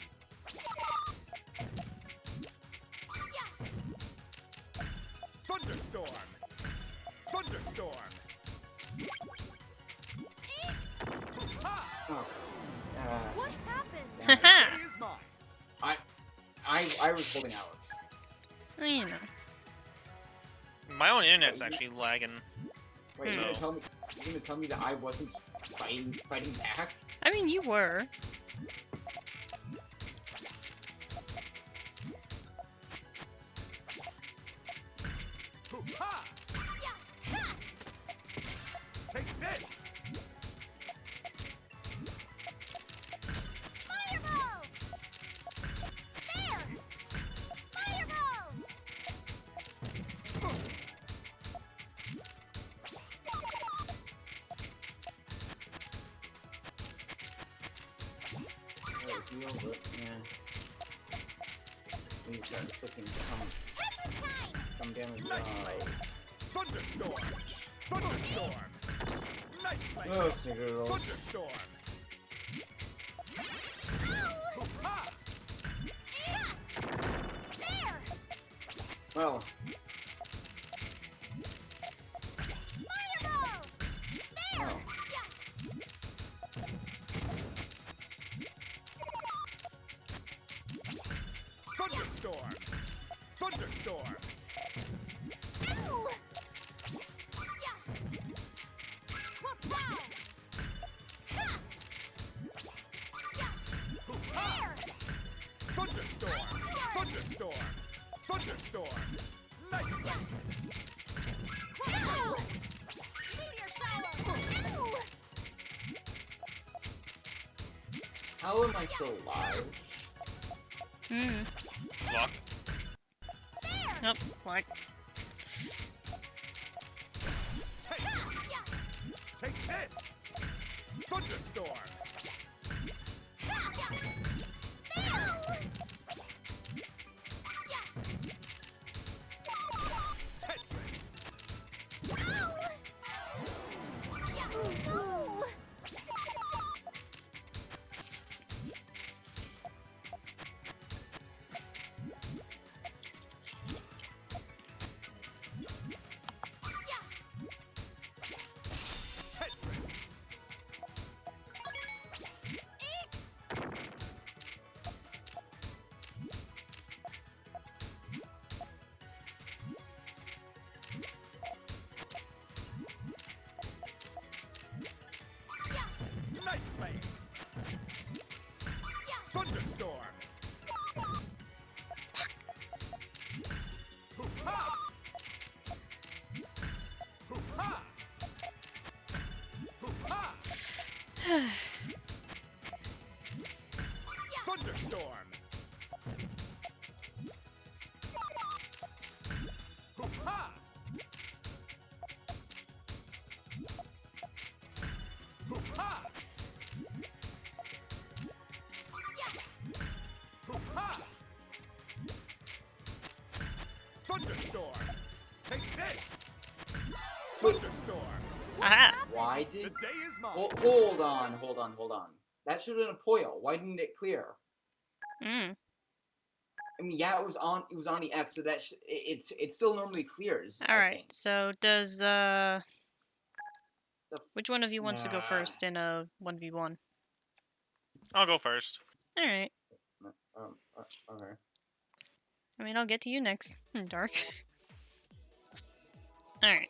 Thunderstorm. Thunderstorm. Ha! Oh. What happened? Haha! City is mine. I was holding Alex. You know. My own internet's actually lagging. Wait, you're No. gonna tell me that I wasn't fighting back? I mean, you were. Ha! Take this. Fireball! There! Fireball! Heal, but yeah. We need to start clicking some damage Night on. flame. Thunderstorm. Thunderstorm. Night flame. Oh, Snickerdoodles. Thunderstorm. Ha! Well, well. Thunderstorm! Thunderstorm! Thunderstorm! Thunderstorm! Thunderstorm! Nightmare! How am I still alive? Hmm. Luck. Nope. Like. Take this! Thunderstorm! Tetris! Tetris! Nightmare! Thunderstorm! Hoo-ha! Hoo-ha! Hoo-ha! Thunderstorm! Hoo-ha! Hoo-ha! Hoo-ha! Thunderstorm! Take this! Thunderstorm! Aha! Why The did? day is mine! Hold on. That should have been a Puyo. Why didn't it clear? Mm. I mean, yeah, it was on the X, but it still normally clears. All I right. think. So does The- which one of you wants to go Nah. first in a 1v1? I'll go first. All right. Okay. I mean, I'll get to you next. Dark. All right.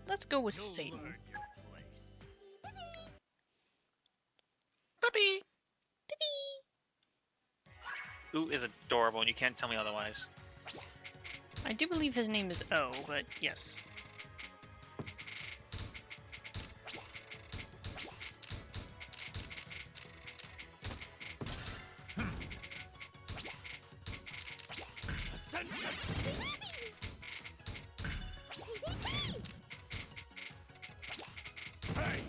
Let's go with Satan. Puppy. Ooh is adorable, and you can't tell me otherwise. I do believe his name is O, but yes. Ascension! Hey!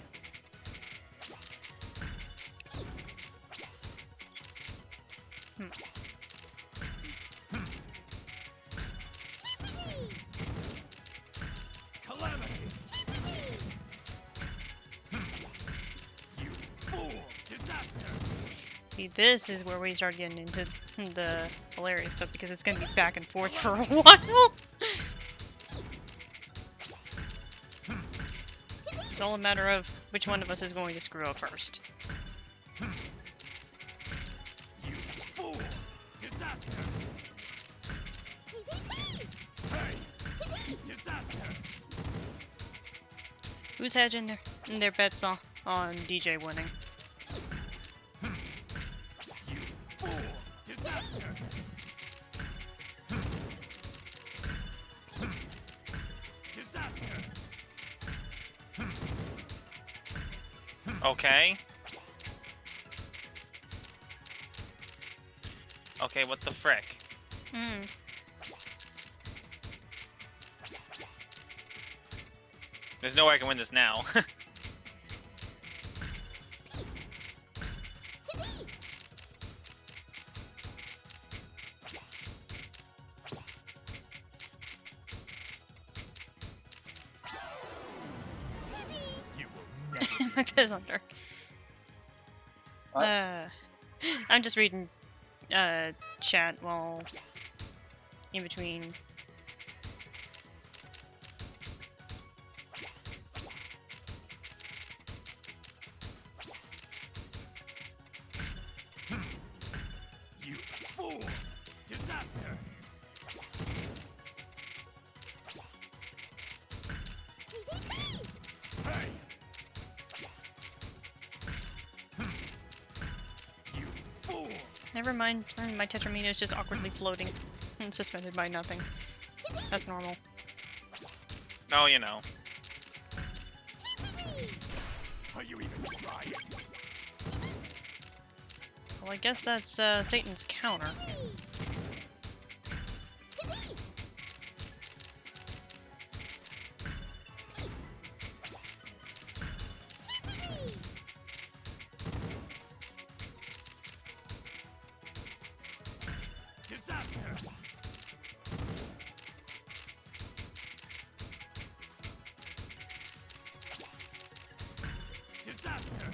Calamity! You fool! Disaster! See, this is where we start getting into the hilarious stuff because it's going to be back and forth for a while. It's all a matter of which one of us is going to screw up first. You fool! Disaster! Hey! Disaster! Who's hedging their bets on DJ winning? You fool! Disaster! Disaster! Okay. Okay, what the frick? Hmm. There's no way I can win this now. My piss on dark. What? I'm just reading chat while in between. You fool! Disaster! Hey! You fool! Never mind, my Tetramino is just awkwardly floating and suspended by nothing. That's normal. Oh, you know. Are you even trying? Well, I guess that's Satan's counter. Disaster! Disaster!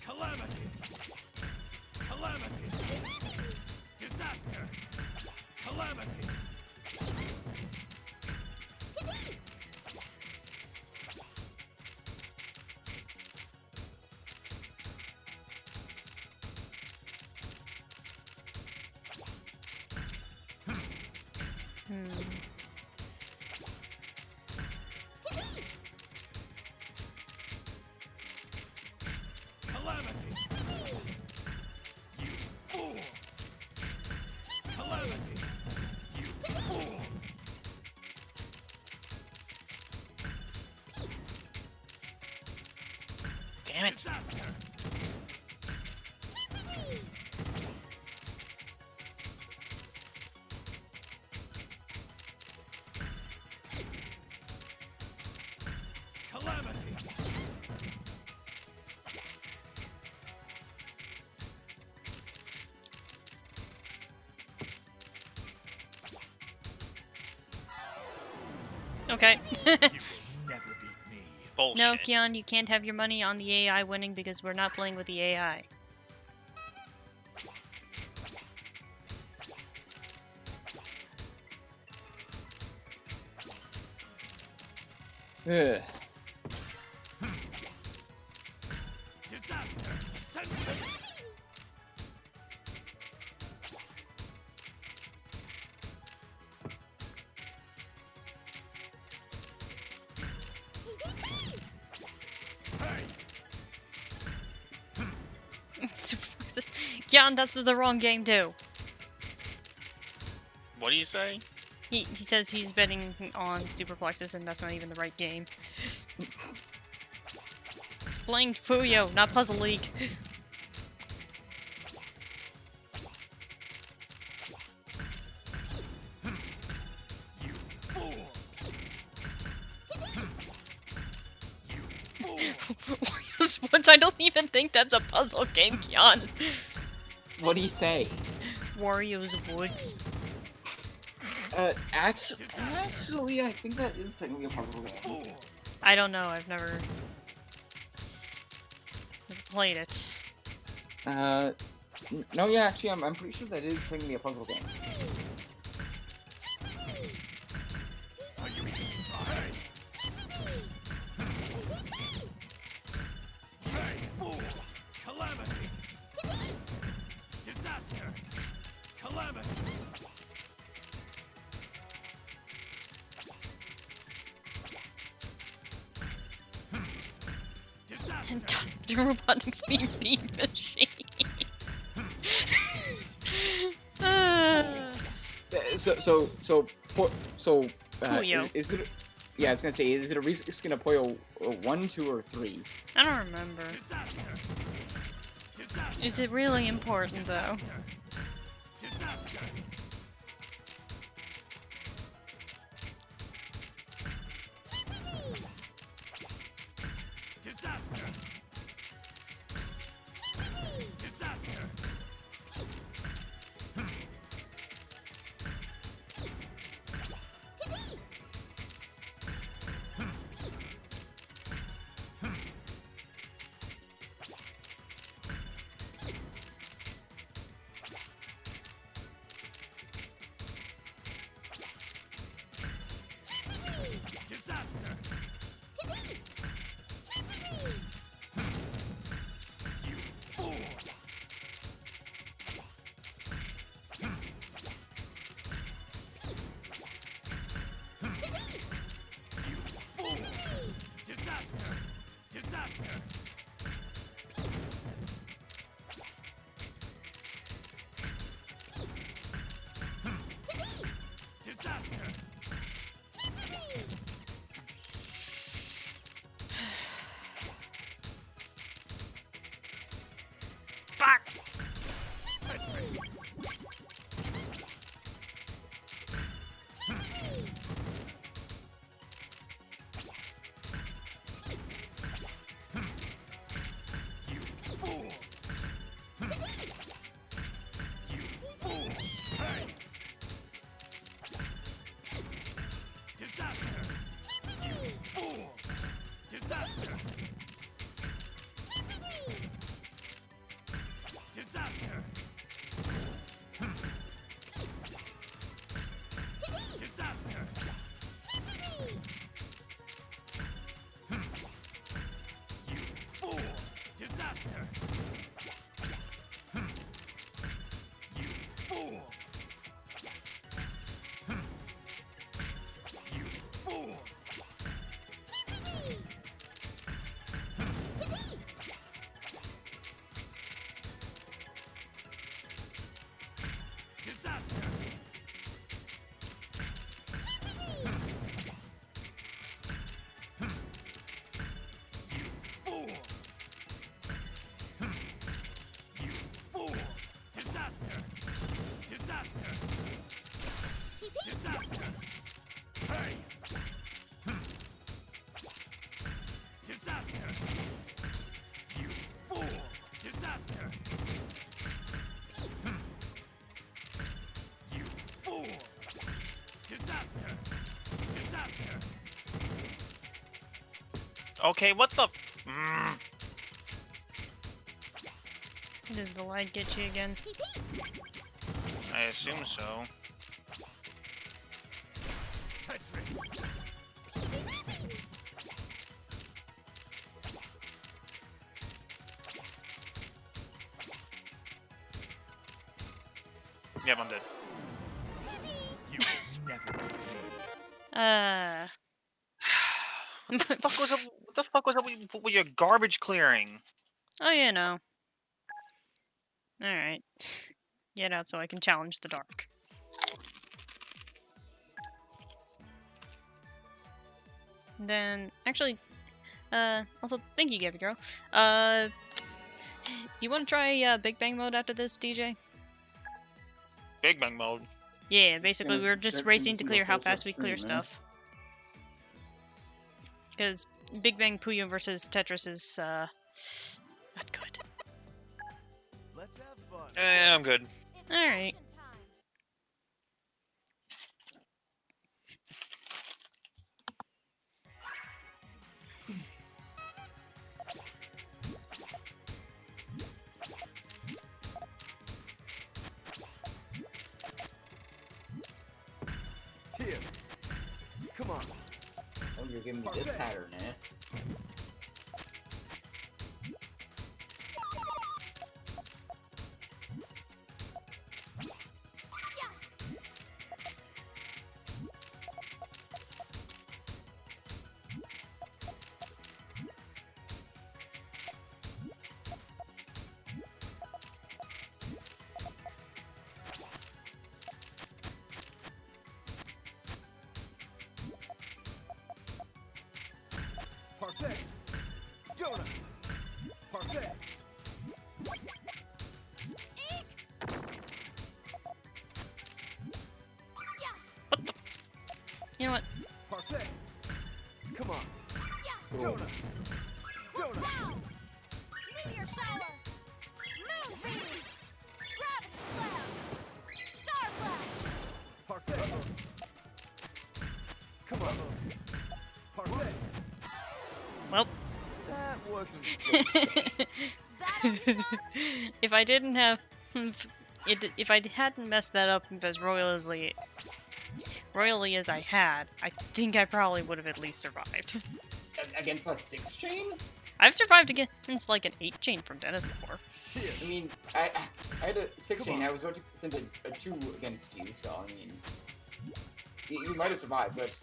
Calamity! Calamity! Disaster! Calamity! Hmm. Calamity! You fool! Calamity! You fool! Damn it. Disaster! Calamity! Okay. You will never beat me. Bullshit. No, Kion, you can't have your money on the AI winning because we're not playing with the AI. Ugh. Disaster! Ascension! Hey! Superplexes. Kion, that's the wrong game too. What do you say? He says he's betting on Superplexes and that's not even the right game. Playing Puyo, not Puzzle League. You fool! You fool! Wario's Woods, I don't even think that's a puzzle game, Kion. What do you say? Wario's Woods. Actually, I think that is technically a puzzle game. Fool! I don't know, I've never played it. No, yeah, actually, I'm pretty sure that is technically a puzzle game. Are you even trying? Hey, fool! Calamity! Disaster! Calamity! Disaster! And the robotics being bean machine. Puyo. Is it? Yeah, I was gonna say, is it a reason? It's gonna Puyo 1, 2, or 3? I don't remember. Disaster! Disaster! Is it really important though? Disaster! Disaster! Disaster! Disaster. Disaster. Disaster. You fool. Disaster. You fool. You fool. Disaster. You fool. You fool. Disaster. Disaster. Disaster. Hey. Disaster. You fool. Disaster. You fool. Disaster. Disaster. Okay, what the? Did the light get you again? I assume so. Tetris. Yep, I'm dead. You will never be me. What the fuck was up with your garbage clearing? Oh, yeah, no. Alright. Get out so I can challenge the dark. And then, actually, also, thank you, Gabby Girl. Do you want to try Big Bang mode after this, DJ? Big Bang mode. Yeah, basically, gonna we're just start racing to using clear the how full-fledged fast we clear stream, man. stuff. Because Big Bang Puyo versus Tetris is, not good. Let's have fun. I'm good. Alright. Here. Come on. Oh, you're giving me this Parfait. pattern, eh? Parfait. Donuts. Parfait. You know what? Parfait. Come on. Cool. Donuts. Donuts. Meteor shower! Moon beam! Gravity slam! Star blast! Parfait. Come on. Parfait. Well, That wasn't so if I didn't have, if I hadn't messed that up as royally as I had, I think I probably would have at least survived. Against a 6 chain? I've survived against like an 8 chain from Dennis before. Here. I mean, I had a 6 Come chain. on. I was about to send a 2 against you, so I mean, you might have survived, but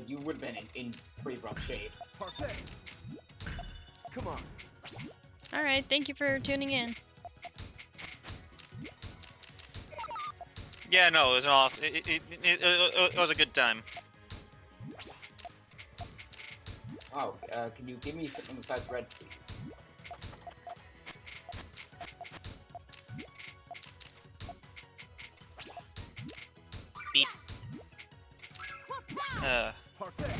you would have been in pretty rough shape. Parfait. Come on. Alright, thank you for tuning in. Yeah, no, it was an awesome. It was a good time. Oh, can you give me something besides red, please? Beep. Parfait.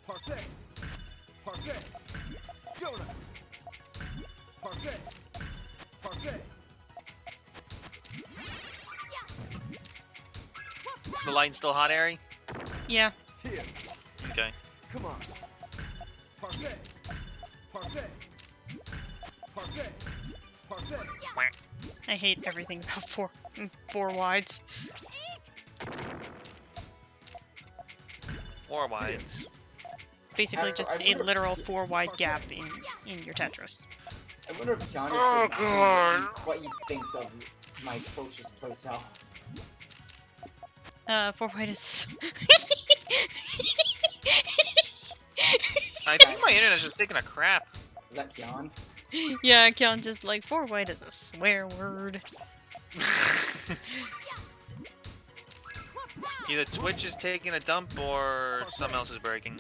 Parfait. Parfait. Donuts. Parfait. Parfait. The line's still hot, Ari? Yeah. Here. Okay. Come on. Parfait. Parfait. Parfait. Parfait. Parfait. I hate everything about four wides. 4 wides. Basically, just I a wonder- literal 4-wide gap in your Tetris. I wonder if John is Oh, still God. what he thinks of my atrocious playstyle. 4-wide is. I think my internet's just taking a crap. Is that Kian? Yeah, Kion just like 4-wide is a swear word. Either Twitch is taking a dump or something else is breaking.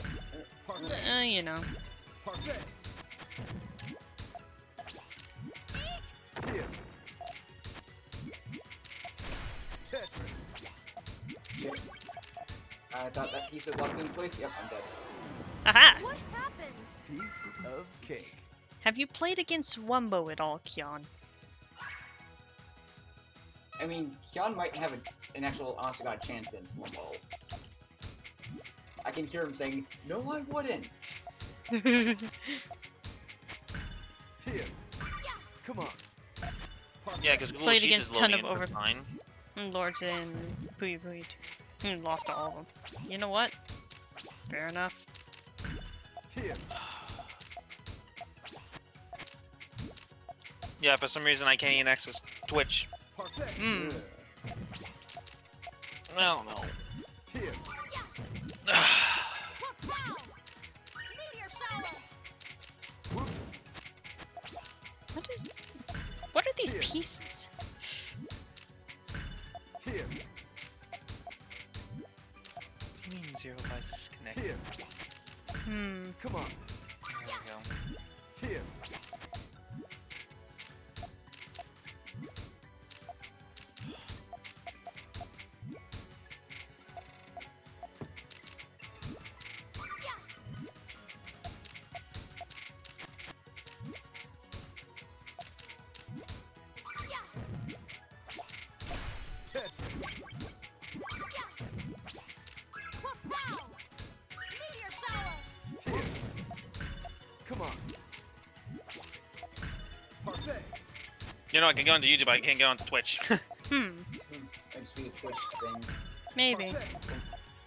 Parfait. You know. Parfait. Here. Tetris. Shit. I thought that piece had locked in place. Yep, I'm dead. Aha! What happened? Piece of cake. Have you played against Wumbo at all, Kion? I mean, Kian might have an actual honest to God chance against Momo. I can hear him saying, "No, I wouldn't." Here. Come on. Yeah, because Google Played Sheets against is ton loading of in for over- fine. Lords and Puyo lost to all of them. You know what? Fair enough. Here. Yeah, for some reason I can't even access Twitch. Parfait. Hmm. I don't know. Here. Meteor shower. Whoops. What are these Here. pieces? Here. Mean 0 by disconnect. Here. Hmm. Come on. There we go. Here. Tetris. Meteor shower. Whoops. Come on. Parfait. You know, I can get onto YouTube, but I can't get onto Twitch. Hmm. Might just be a Twitch thing. Maybe. Parfait.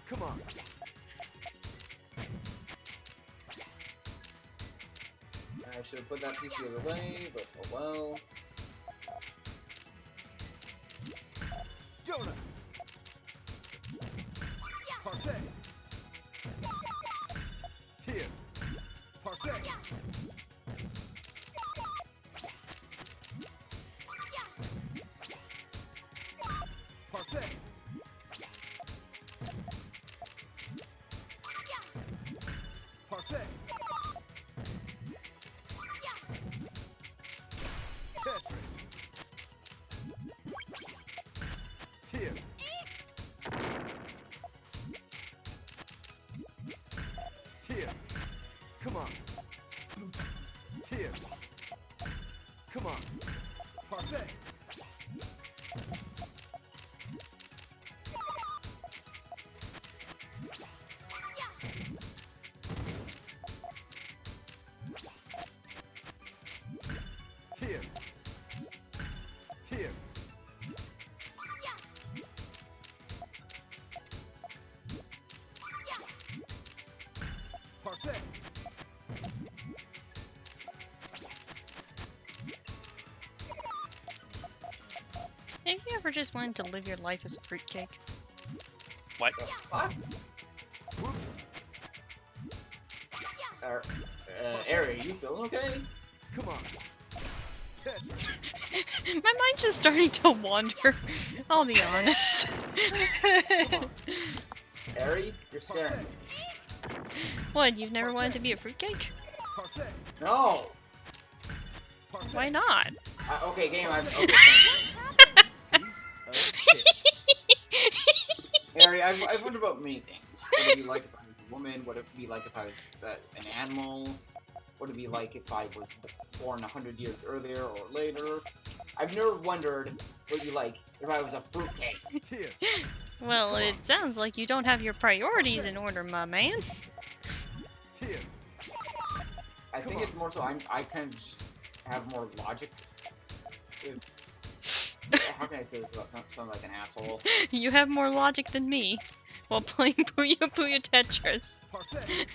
Come on. I should have put that piece the other way, but oh well. Donuts. Parfait. Here. Parfait. Parfait. Parfait. Tetris. Here. Here. Come on. Here. Come on. Parfait. Here. Here. Parfait. Have you ever just wanted to live your life as a fruitcake? What? What? Whoops. Ari, you feeling okay? Come on. Tetris. My mind's just starting to wander. I'll be honest. Come on. Ari, you're scaring me. What? You've never wanted to be a fruitcake? Parfait. No! Parfait. Why not? Okay, game, okay, thanks. Piece of cake. Ari, I've wondered about many things. What would it be like if I was a woman? What would it be like if I was an animal? What would it be like if I was born 100 years earlier or later? I've never wondered what it'd be like if I was a fruitcake. Here. Well, it sounds like you don't have your priorities in order, my man. Here. I think it's more so I kind of just have more logic. How can I say this without sounding like an asshole? You have more logic than me while playing PuyoPuyoTetris Parfait.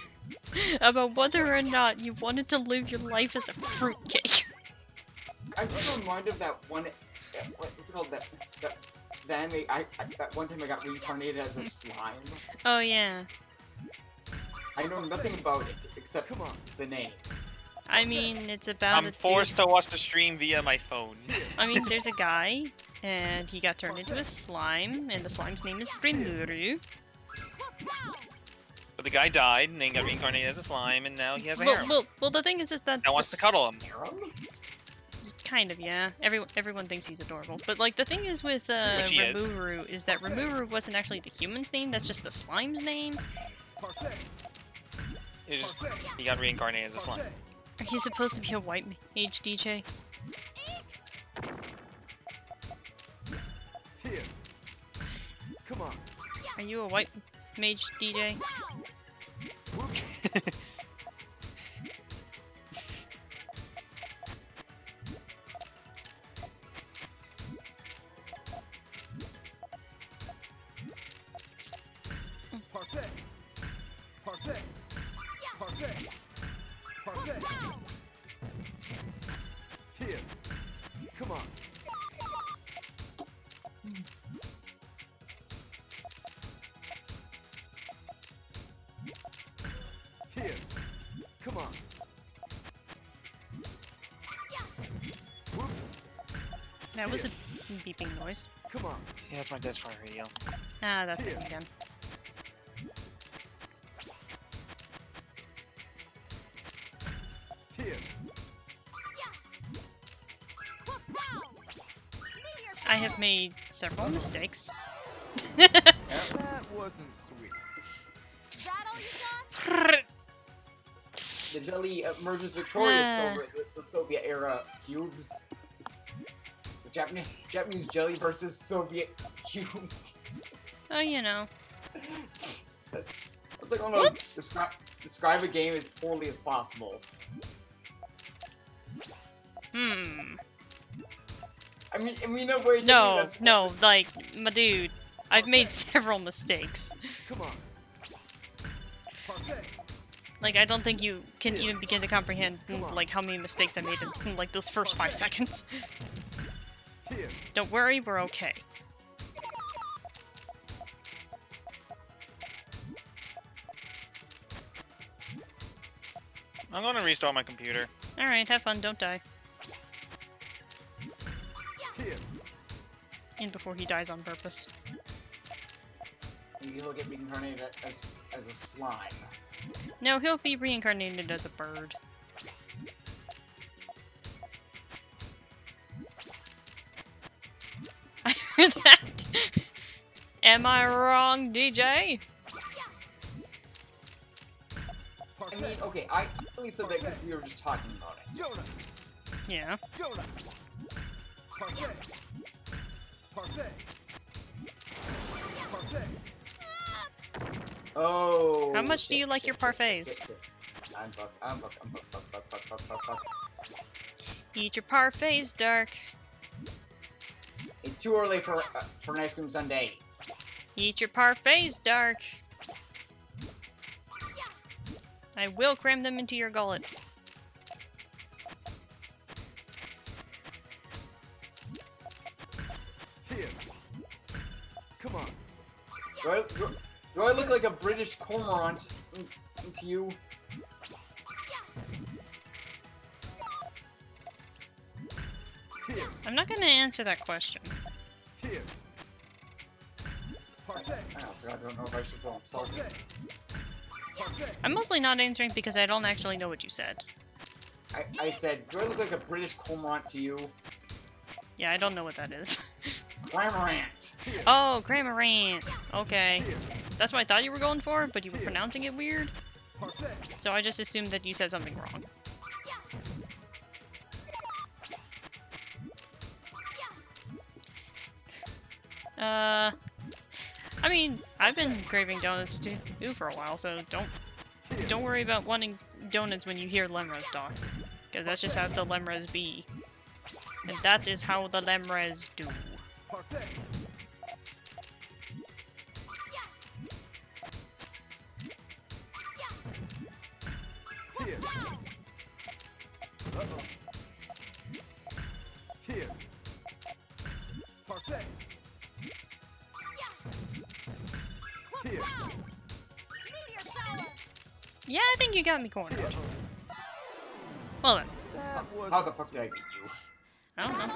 about whether or not you wanted to live your life as a fruitcake. I'm just reminded of that one. What's it called? That anime. That one time I got reincarnated as a slime. Oh yeah. I know nothing about it except Come on. the name. I mean, it's about I'm a dude. forced to watch the stream via my phone. I mean, there's a guy, and he got turned into a slime, and the slime's name is Rimuru. But the guy died, and then got reincarnated as a slime, and now he has a harem. Well, the thing is that Now wants to cuddle him. Harem? kind of, yeah. Everyone thinks he's adorable, but like the thing is with Which he is. Rimuru is that Rimuru wasn't actually the human's name. That's just the slime's name. Parfait. He got reincarnated as a slime. Are you supposed to be a white mage, DJ? Here. Come on. Are you a white mage, DJ? Whoops. Parfait. Parfait. Parfait. Parfait. Here. Come on. Here. Come on. Whoops. That was a beeping noise. Come on. Yeah, that's my dead fire radio. Ah, that thing again. Here. I have made several mistakes. That wasn't sweet. The jelly emerges victorious over the Soviet era cubes. The Japanese jelly versus Soviet cubes. Oh, you know. It's like one of those Whoops. describe a game as poorly as possible. Hmm. I mean, in a way. No, that's no, like, my dude, I've made several mistakes. Come on. Parfait. Like, I don't think you can even begin to comprehend, like, how many mistakes I made in, like, those first 5 seconds. Here. Don't worry, we're okay. I'm gonna restart my computer. Alright, have fun, don't die. Here. And before he dies on purpose. Maybe he'll get reincarnated as a slime. No, he'll be reincarnated as a bird. I heard that! Am I wrong, DJ? I mean, okay, I only said that because we were just talking about it. Donuts. Yeah. Donuts. Parfait. Parfait. Parfait. Oh. How much do shit, you like shit, your shit, parfaits? shit, shit. I'm fuck. Eat your parfaits, Dark. It's too early for an ice cream sundae. Eat your parfaits, Dark. I will cram them into your gullet. Here. Come on. Do I look like a British cormorant to you? Here. I'm not gonna answer that question. Here. Parfait. I don't know if I should feel insulted. Parfait. Parfait. I'm mostly not answering because I don't actually know what you said. I said, do I look like a British cormorant to you? Yeah, I don't know what that is. Cormorant. Oh, Cramorant. Okay. Here. That's what I thought you were going for, but you were pronouncing it weird. Parfait. So I just assumed that you said something wrong. I mean, I've been craving donuts too for a while, so don't Don't worry about wanting donuts when you hear Lemras talk. Because that's just how the Lemras be. And that is how the Lemras do. Parfait. Here. Uh-oh. Here. Parfait. Here. Yeah, I think you got me cornered. Well then, That was How the fuck did I beat you? I don't know.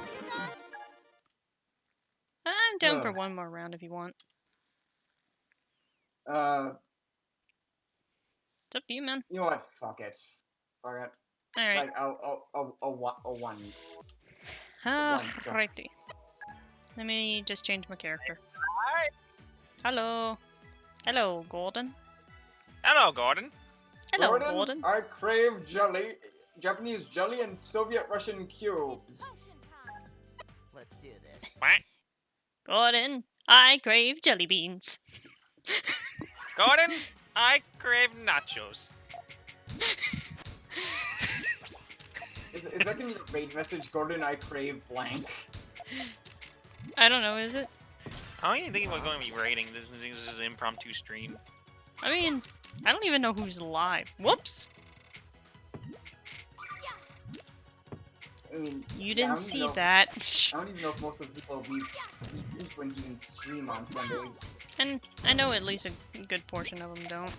I'm down for one more round if you want. It's up to you, man. You know what? Fuck it. Fuck it. Alright. Like, a one. Righty. Let me just change my character. Hello. Hello, Gordon. Hello, Gordon. Hello, Gordon. I crave jelly, Japanese jelly and Soviet Russian cubes. Let's do this. Quack. Gordon, I crave jelly beans. Gordon, I crave nachos. Is that gonna be a raid message? Gordon, I crave blank. I don't know, is it? How are you thinking about going to be raiding? This is just an impromptu stream. I mean, I don't even know who's live. Whoops! I mean, You I didn't don't see even know- that. I don't even know if most of the people we frequent even stream on Sundays. And I know at least a good portion of them don't.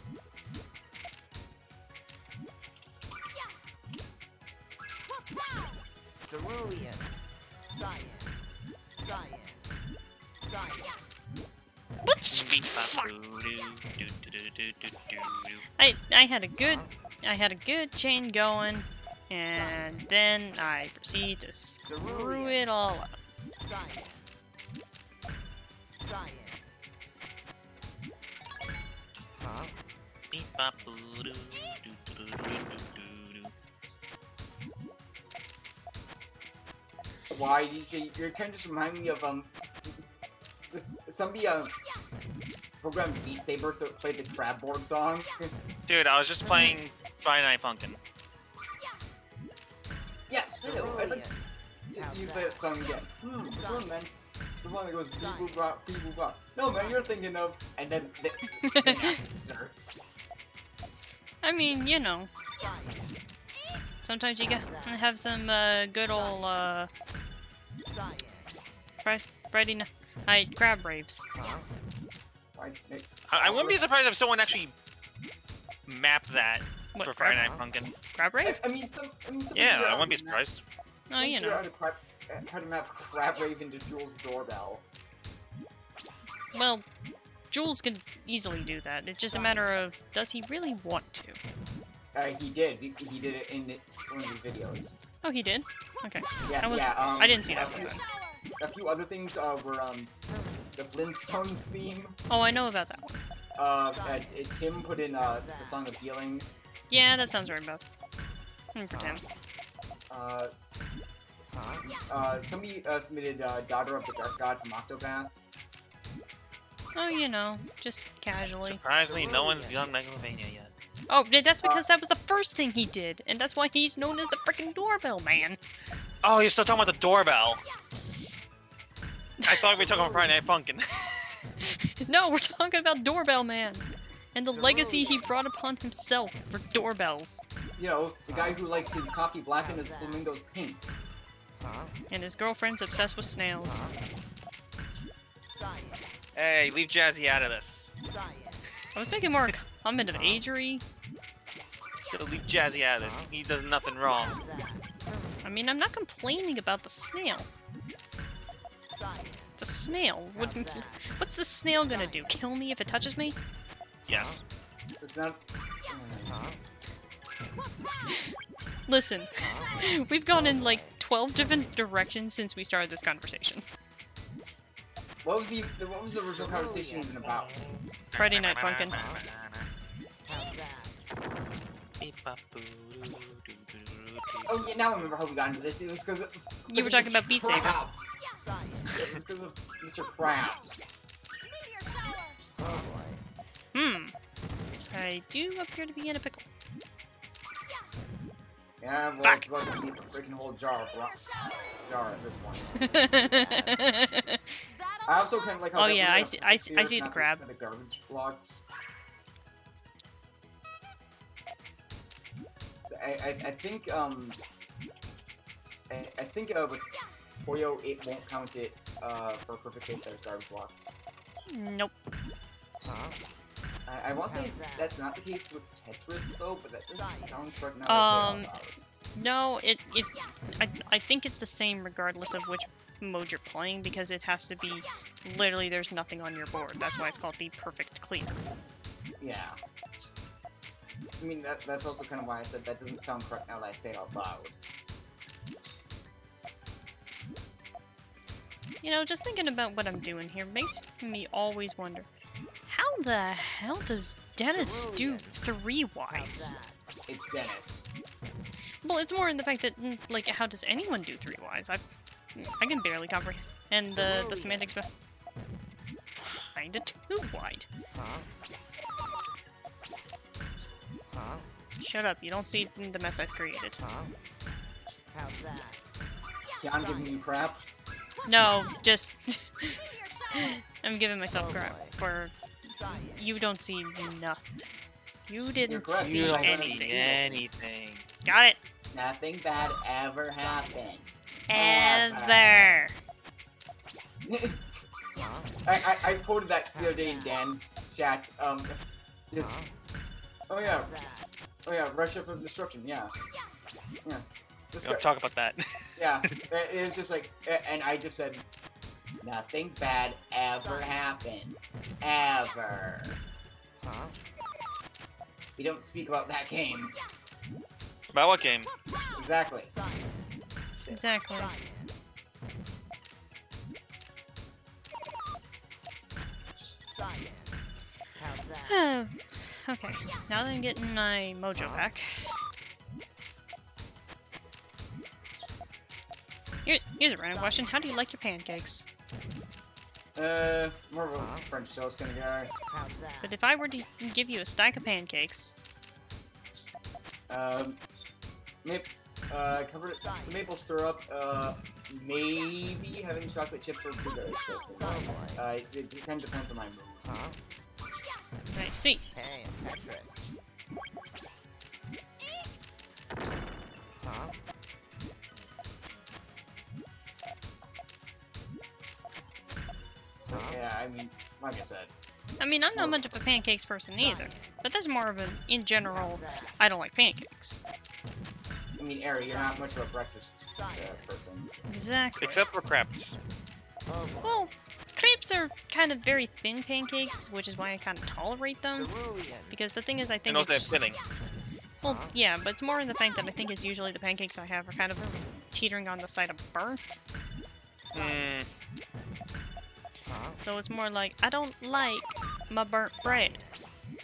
Cerulean. Cyan. Cyan. Cyan. What? Fuck. I had a good chain going, and then I proceed to screw it all up. Cyan. Cyan. Huh? Why, DJ? You're kind of just reminding me of somebody programmed Beat Saber so it played the Crabboard song. Dude, I was just playing Friday Night Funkin'. Yes, I know. I'd like to use that song again. Come on, man. The one that goes beep boop bop, beep boop bop. No, man, you're thinking of, and then the action starts. I mean, you know, Cyan. sometimes you gotta have some good old Cyan. Friday night crab raves. Huh? I wouldn't be surprised if someone actually mapped that What, for crab? Friday Night Funkin'. Crab rave? I mean, some Yeah, figure I out wouldn't be how to surprised. Oh, you figure know. out how to map Crab Rave into Jules' doorbell. Well, Jules could easily do that. It's just a matter of, does he really want to? He did. He did it in one of his videos. Oh, he did? Okay. Yeah, I I didn't see that one then. A few other things were the Flintstones theme. Oh, I know about that one. Tim put in the Song of Healing. Yeah, that sounds right about. For Tim. Somebody submitted Daughter of the Dark God from Octopath. Oh, you know, just casually. Surprisingly, no one's done Megalovania yet. Oh, that's because that was the first thing he did, and that's why he's known as the frickin' doorbell man. Oh, you're still talking about the doorbell. I thought we were talking about Friday Night Funkin'. No, we're talking about doorbell man. And the legacy he brought upon himself for doorbells. You know, the guy who likes his coffee black and his flamingos pink. Huh? And his girlfriend's obsessed with snails. Cyan. Hey, leave Jazzy out of this. Cyan. I was making more a comment of agery. Just gotta leave Jazzy out of this. He does nothing wrong. How's that? I mean, I'm not complaining about the snail. Cyan. It's a snail. How's that? What's the snail gonna do? Kill me if it touches me? Yes. It's not. Huh? Listen, we've gone in like 12 different directions since we started this conversation. What was the original conversation even about? Friday Night Funkin'. How's that? Oh yeah, now I remember how we got into this. It was because You were talking about Beat Saber. Cyan. It was because of Mr. Krabs. Oh boy. I do appear to be in a pickle. Yeah, well, Fuck. it's about to be a freaking whole jar at this point. I also kind of like how Oh, that yeah, we I have see- perfect I see clear, the not crab. The garbage blocks. So I think I think with Puyo it won't count it for perfect case as garbage blocks. Nope. Huh? I want to say How's that? that's not the case with Tetris though, but that doesn't sound correct now. Um, That I say it out loud. No, I think it's the same regardless of which mode you're playing, because it has to be literally there's nothing on your board. That's why it's called the perfect clear. Yeah. I mean that's also kind of why I said that doesn't sound correct now that I say it out loud. You know, just thinking about what I'm doing here makes me always wonder, how the hell does Dennis do three How's wides? that? It's Dennis. Well, it's more in the fact that, like, how does anyone do three wides? I can barely comprehend. And the semantics behind a two wide. Huh? Huh? Shut up, you don't see the mess I've created. Huh? How's that? Yeah, I'm giving you crap. No, just... I'm giving myself Oh crap boy. for... Science. You don't see nothing. You didn't correct. see You don't anything. see anything. Got it. Nothing bad ever happened. Ever. Huh? I quoted that the other day in Dan's chat. Just Huh? oh yeah, How's that? oh yeah, rush up of destruction. Yeah, yeah. This I'll guy- talk about that. yeah, it was just like, and I just said, nothing bad ever happened, ever. Huh? We don't speak about that game. About what game? Exactly. Science. Exactly. Science. Science. How's that? Okay, now that I'm getting my mojo back. Here's a random question. How do you like your pancakes? More of a French toast kind of guy. How's that? But if I were to give you a stack of pancakes, Covered it, some maple syrup, maybe having chocolate chips or blueberry chips. Oh boy. It kind of depends on my mood. Huh? I see. Hey, Tetris. Huh? Huh? Yeah, I mean, like I said. I mean, I'm not much of a pancakes person either, but that's more of an, in general, How's that? I don't like pancakes. I mean, Ari, you're not much of a breakfast person. Exactly. Except for crepes. Oh boy. Well, crepes are kind of very thin pancakes, which is why I kind of tolerate them. Cerulean. Because the thing is, I think And also they have it's filling. well, yeah, but it's more in the fact that I think it's usually the pancakes I have are kind of teetering on the side of burnt. Hmm. Huh? So it's more like, I don't like my burnt bread.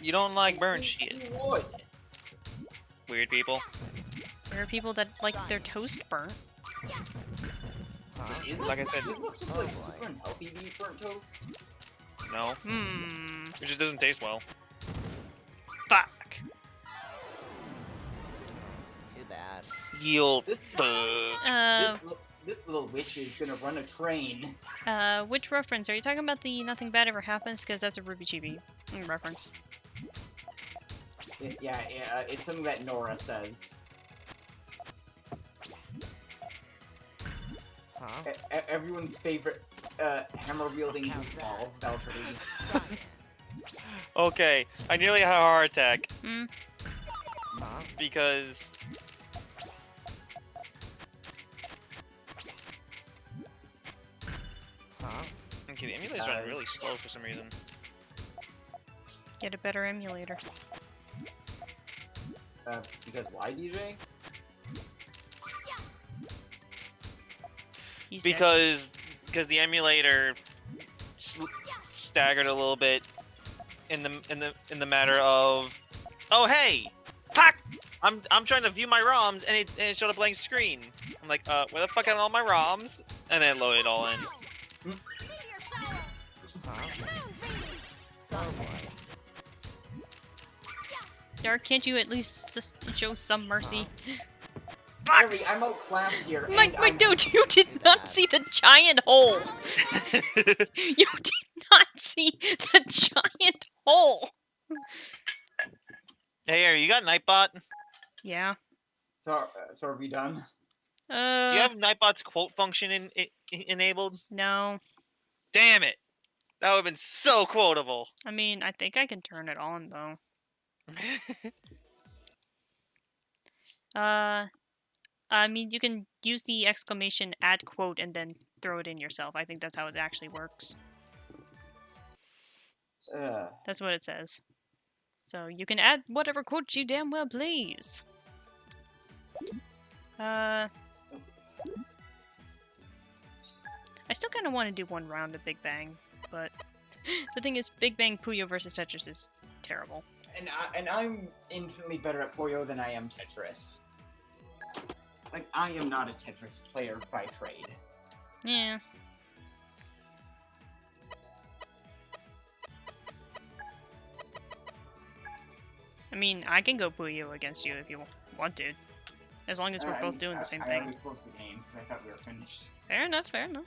You don't like burnt shit. You would. Weird people. There are people that like their toast burnt. Huh? Is Like I it? said- Is it like Oh, boy. super unhealthy to eat burnt toast? No. It just doesn't taste well. Fuck. Too bad. You'll This- fuck. This little witch is gonna run a train. Which reference? Are you talking about the Nothing Bad Ever Happens? Because that's a Ruby Chibi reference. Yeah, it's something that Nora says. Huh? Everyone's favorite hammer-wielding How's goofball, Valkyrie. Science. Okay, I nearly had a heart attack Huh? because Huh? okay, the emulator's running really slow for some reason. Get a better emulator. Because why, DJ? He's dead. Because the emulator staggered a little bit in the matter of, oh hey, Fuck! I'm trying to view my ROMs and it showed a blank screen. I'm like, where the fuck are all my ROMs? And then it loaded it all in. Huh? Oh boy. Dark, can't you at least show some mercy? Harry, I'm outclassed here. My and dude, you did Too not bad. see the giant hole! You did not see the giant hole! Hey, Ari, you got Nightbot? Yeah. So are we done? Do you have Nightbot's quote function enabled? No. Damn it! That would have been so quotable. I mean, I think I can turn it on, though. I mean, you can use the exclamation add quote and then throw it in yourself. I think that's how it actually works. That's what it says. So you can add whatever quote you damn well please. I still kind of want to do one round of Big Bang, but the thing is, Big Bang Puyo versus Tetris is terrible. And I'm infinitely better at Puyo than I am Tetris. Like, I am not a Tetris player by trade. Yeah. I mean, I can go Puyo against you if you want to. As long as we're both doing the same I thing. already closed the game because I thought we were finished. Fair enough, fair enough.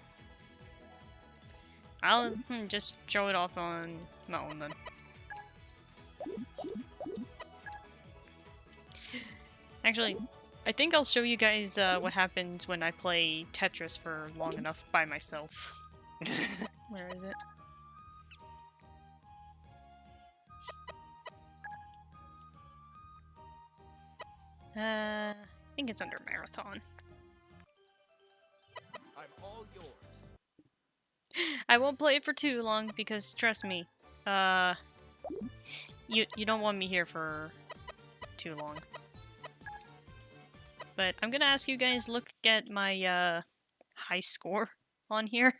I'll just show it off on my own then. Actually, I think I'll show you guys what happens when I play Tetris for long enough by myself. Where is it? I think it's under Marathon. I'm all yours. I won't play it for too long because trust me, you don't want me here for too long. But I'm gonna ask you guys look at my high score on here.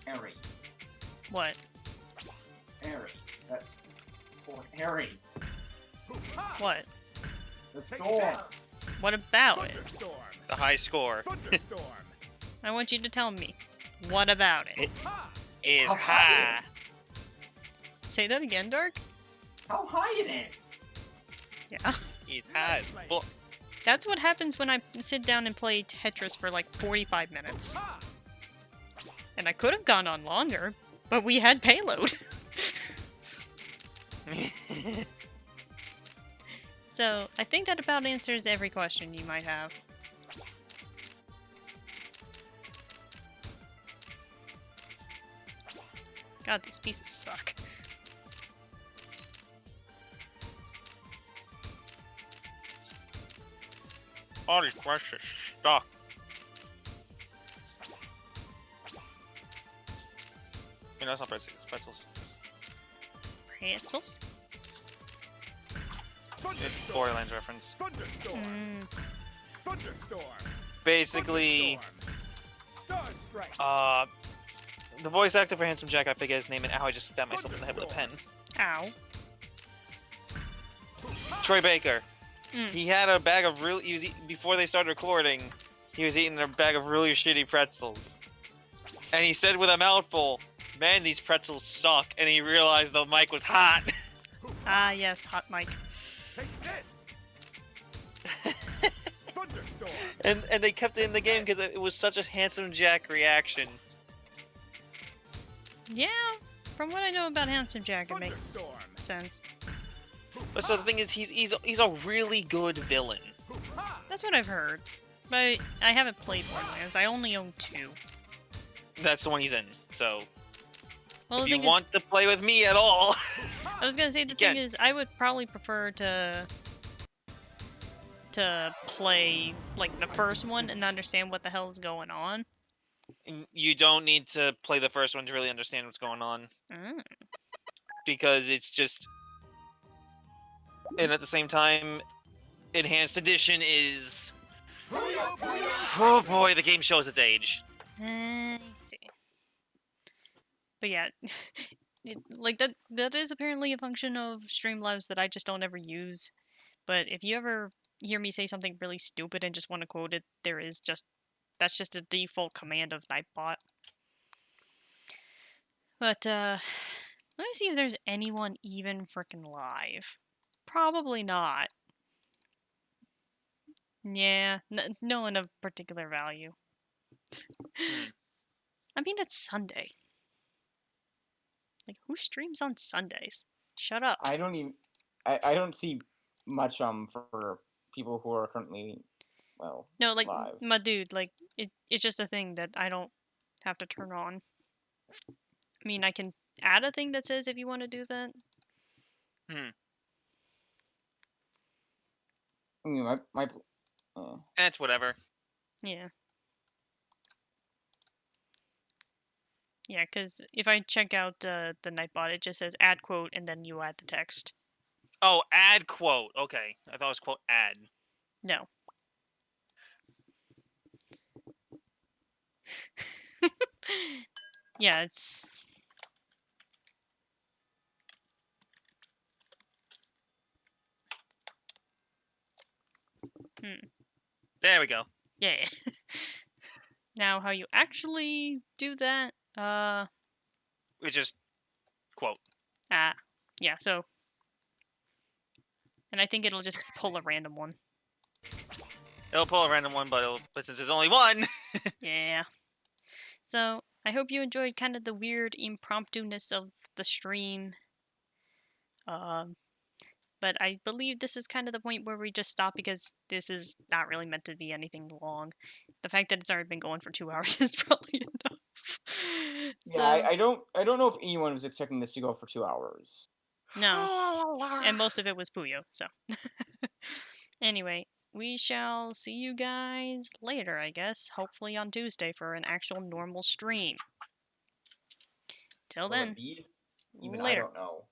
Harry. What? Harry. That's for Harry. What? The Take storm. this. What about it? Thunderstorm. The high score Thunderstorm. I want you to tell me. What about it? Ha! is How high high. Say that again, Dark? How high it is! Yeah. He's high as fuck. That's what happens when I sit down and play Tetris for like 45 minutes. Ha! And I could have gone on longer, but we had payload. So, I think that about answers every question you might have. God, these pieces suck. All these questions stuck. No, that's not pretzels. It's pretzels. Pretzels? It's Thunderstorm. Borderlands reference. Thunderstorm. Thunderstorm. Basically, Thunderstorm. Starstrike. the voice actor for Handsome Jack, I forget his name, and ow, I just stabbed myself in the head with a pen. Ow. Troy Baker. Mm. He had a bag of before they started recording, he was eating a bag of really shitty pretzels. And he said with a mouthful, "Man, these pretzels suck," and he realized the mic was hot. Ah, yes, hot mic. Take this. Thunderstorm. and they kept it in the game because it was such a Handsome Jack reaction. Yeah, from what I know about Handsome Jack, it makes Thunderstorm. sense. But so the thing is, he's a really good villain. Ha! That's what I've heard. But I haven't played Borderlands. I only own 2. That's the one he's in. So Well, if the you thing want to play with me at all, I was gonna say the you thing can. is, I would probably prefer to play like the first one and understand what the hell's going on. You don't need to play the first one to really understand what's going on, Mm. because it's just. And at the same time, Enhanced Edition is. Puyo, puyo, Oh boy, the game shows its age. I see. But yeah, like that is apparently a function of Streamlabs that I just don't ever use. But if you ever hear me say something really stupid and just want to quote it, that's just a default command of Nightbot. But, let me see if there's anyone even frickin' live. Probably not. Yeah, no one of particular value. I mean, it's Sunday. Like, who streams on Sundays? Shut up. I don't even. I don't see much for people who are currently No, like, live. my dude, like, it's just a thing that I don't have to turn on. I mean, I can add a thing that says if you want to do that. I mean, my That's whatever. Yeah. Yeah, because if I check out the Nightbot, it just says add quote and then you add the text. Oh, add quote. Okay, I thought it was quote add. No. Yeah, it's... There we go. Yeah. Now, how you actually do that, We just quote. yeah, so... And I think it'll just pull a random one. It'll pull a random one, but since there's only one. Yeah. So, I hope you enjoyed kind of the weird impromptu-ness of the stream. But I believe this is kind of the point where we just stop because this is not really meant to be anything long. The fact that it's already been going for 2 hours is probably enough. So, yeah, I don't know if anyone was expecting this to go for 2 hours. no. And most of it was Puyo, so. Anyway, we shall see you guys later, I guess. Hopefully on Tuesday for an actual normal stream. Till Will then, it be? Even I later. don't know.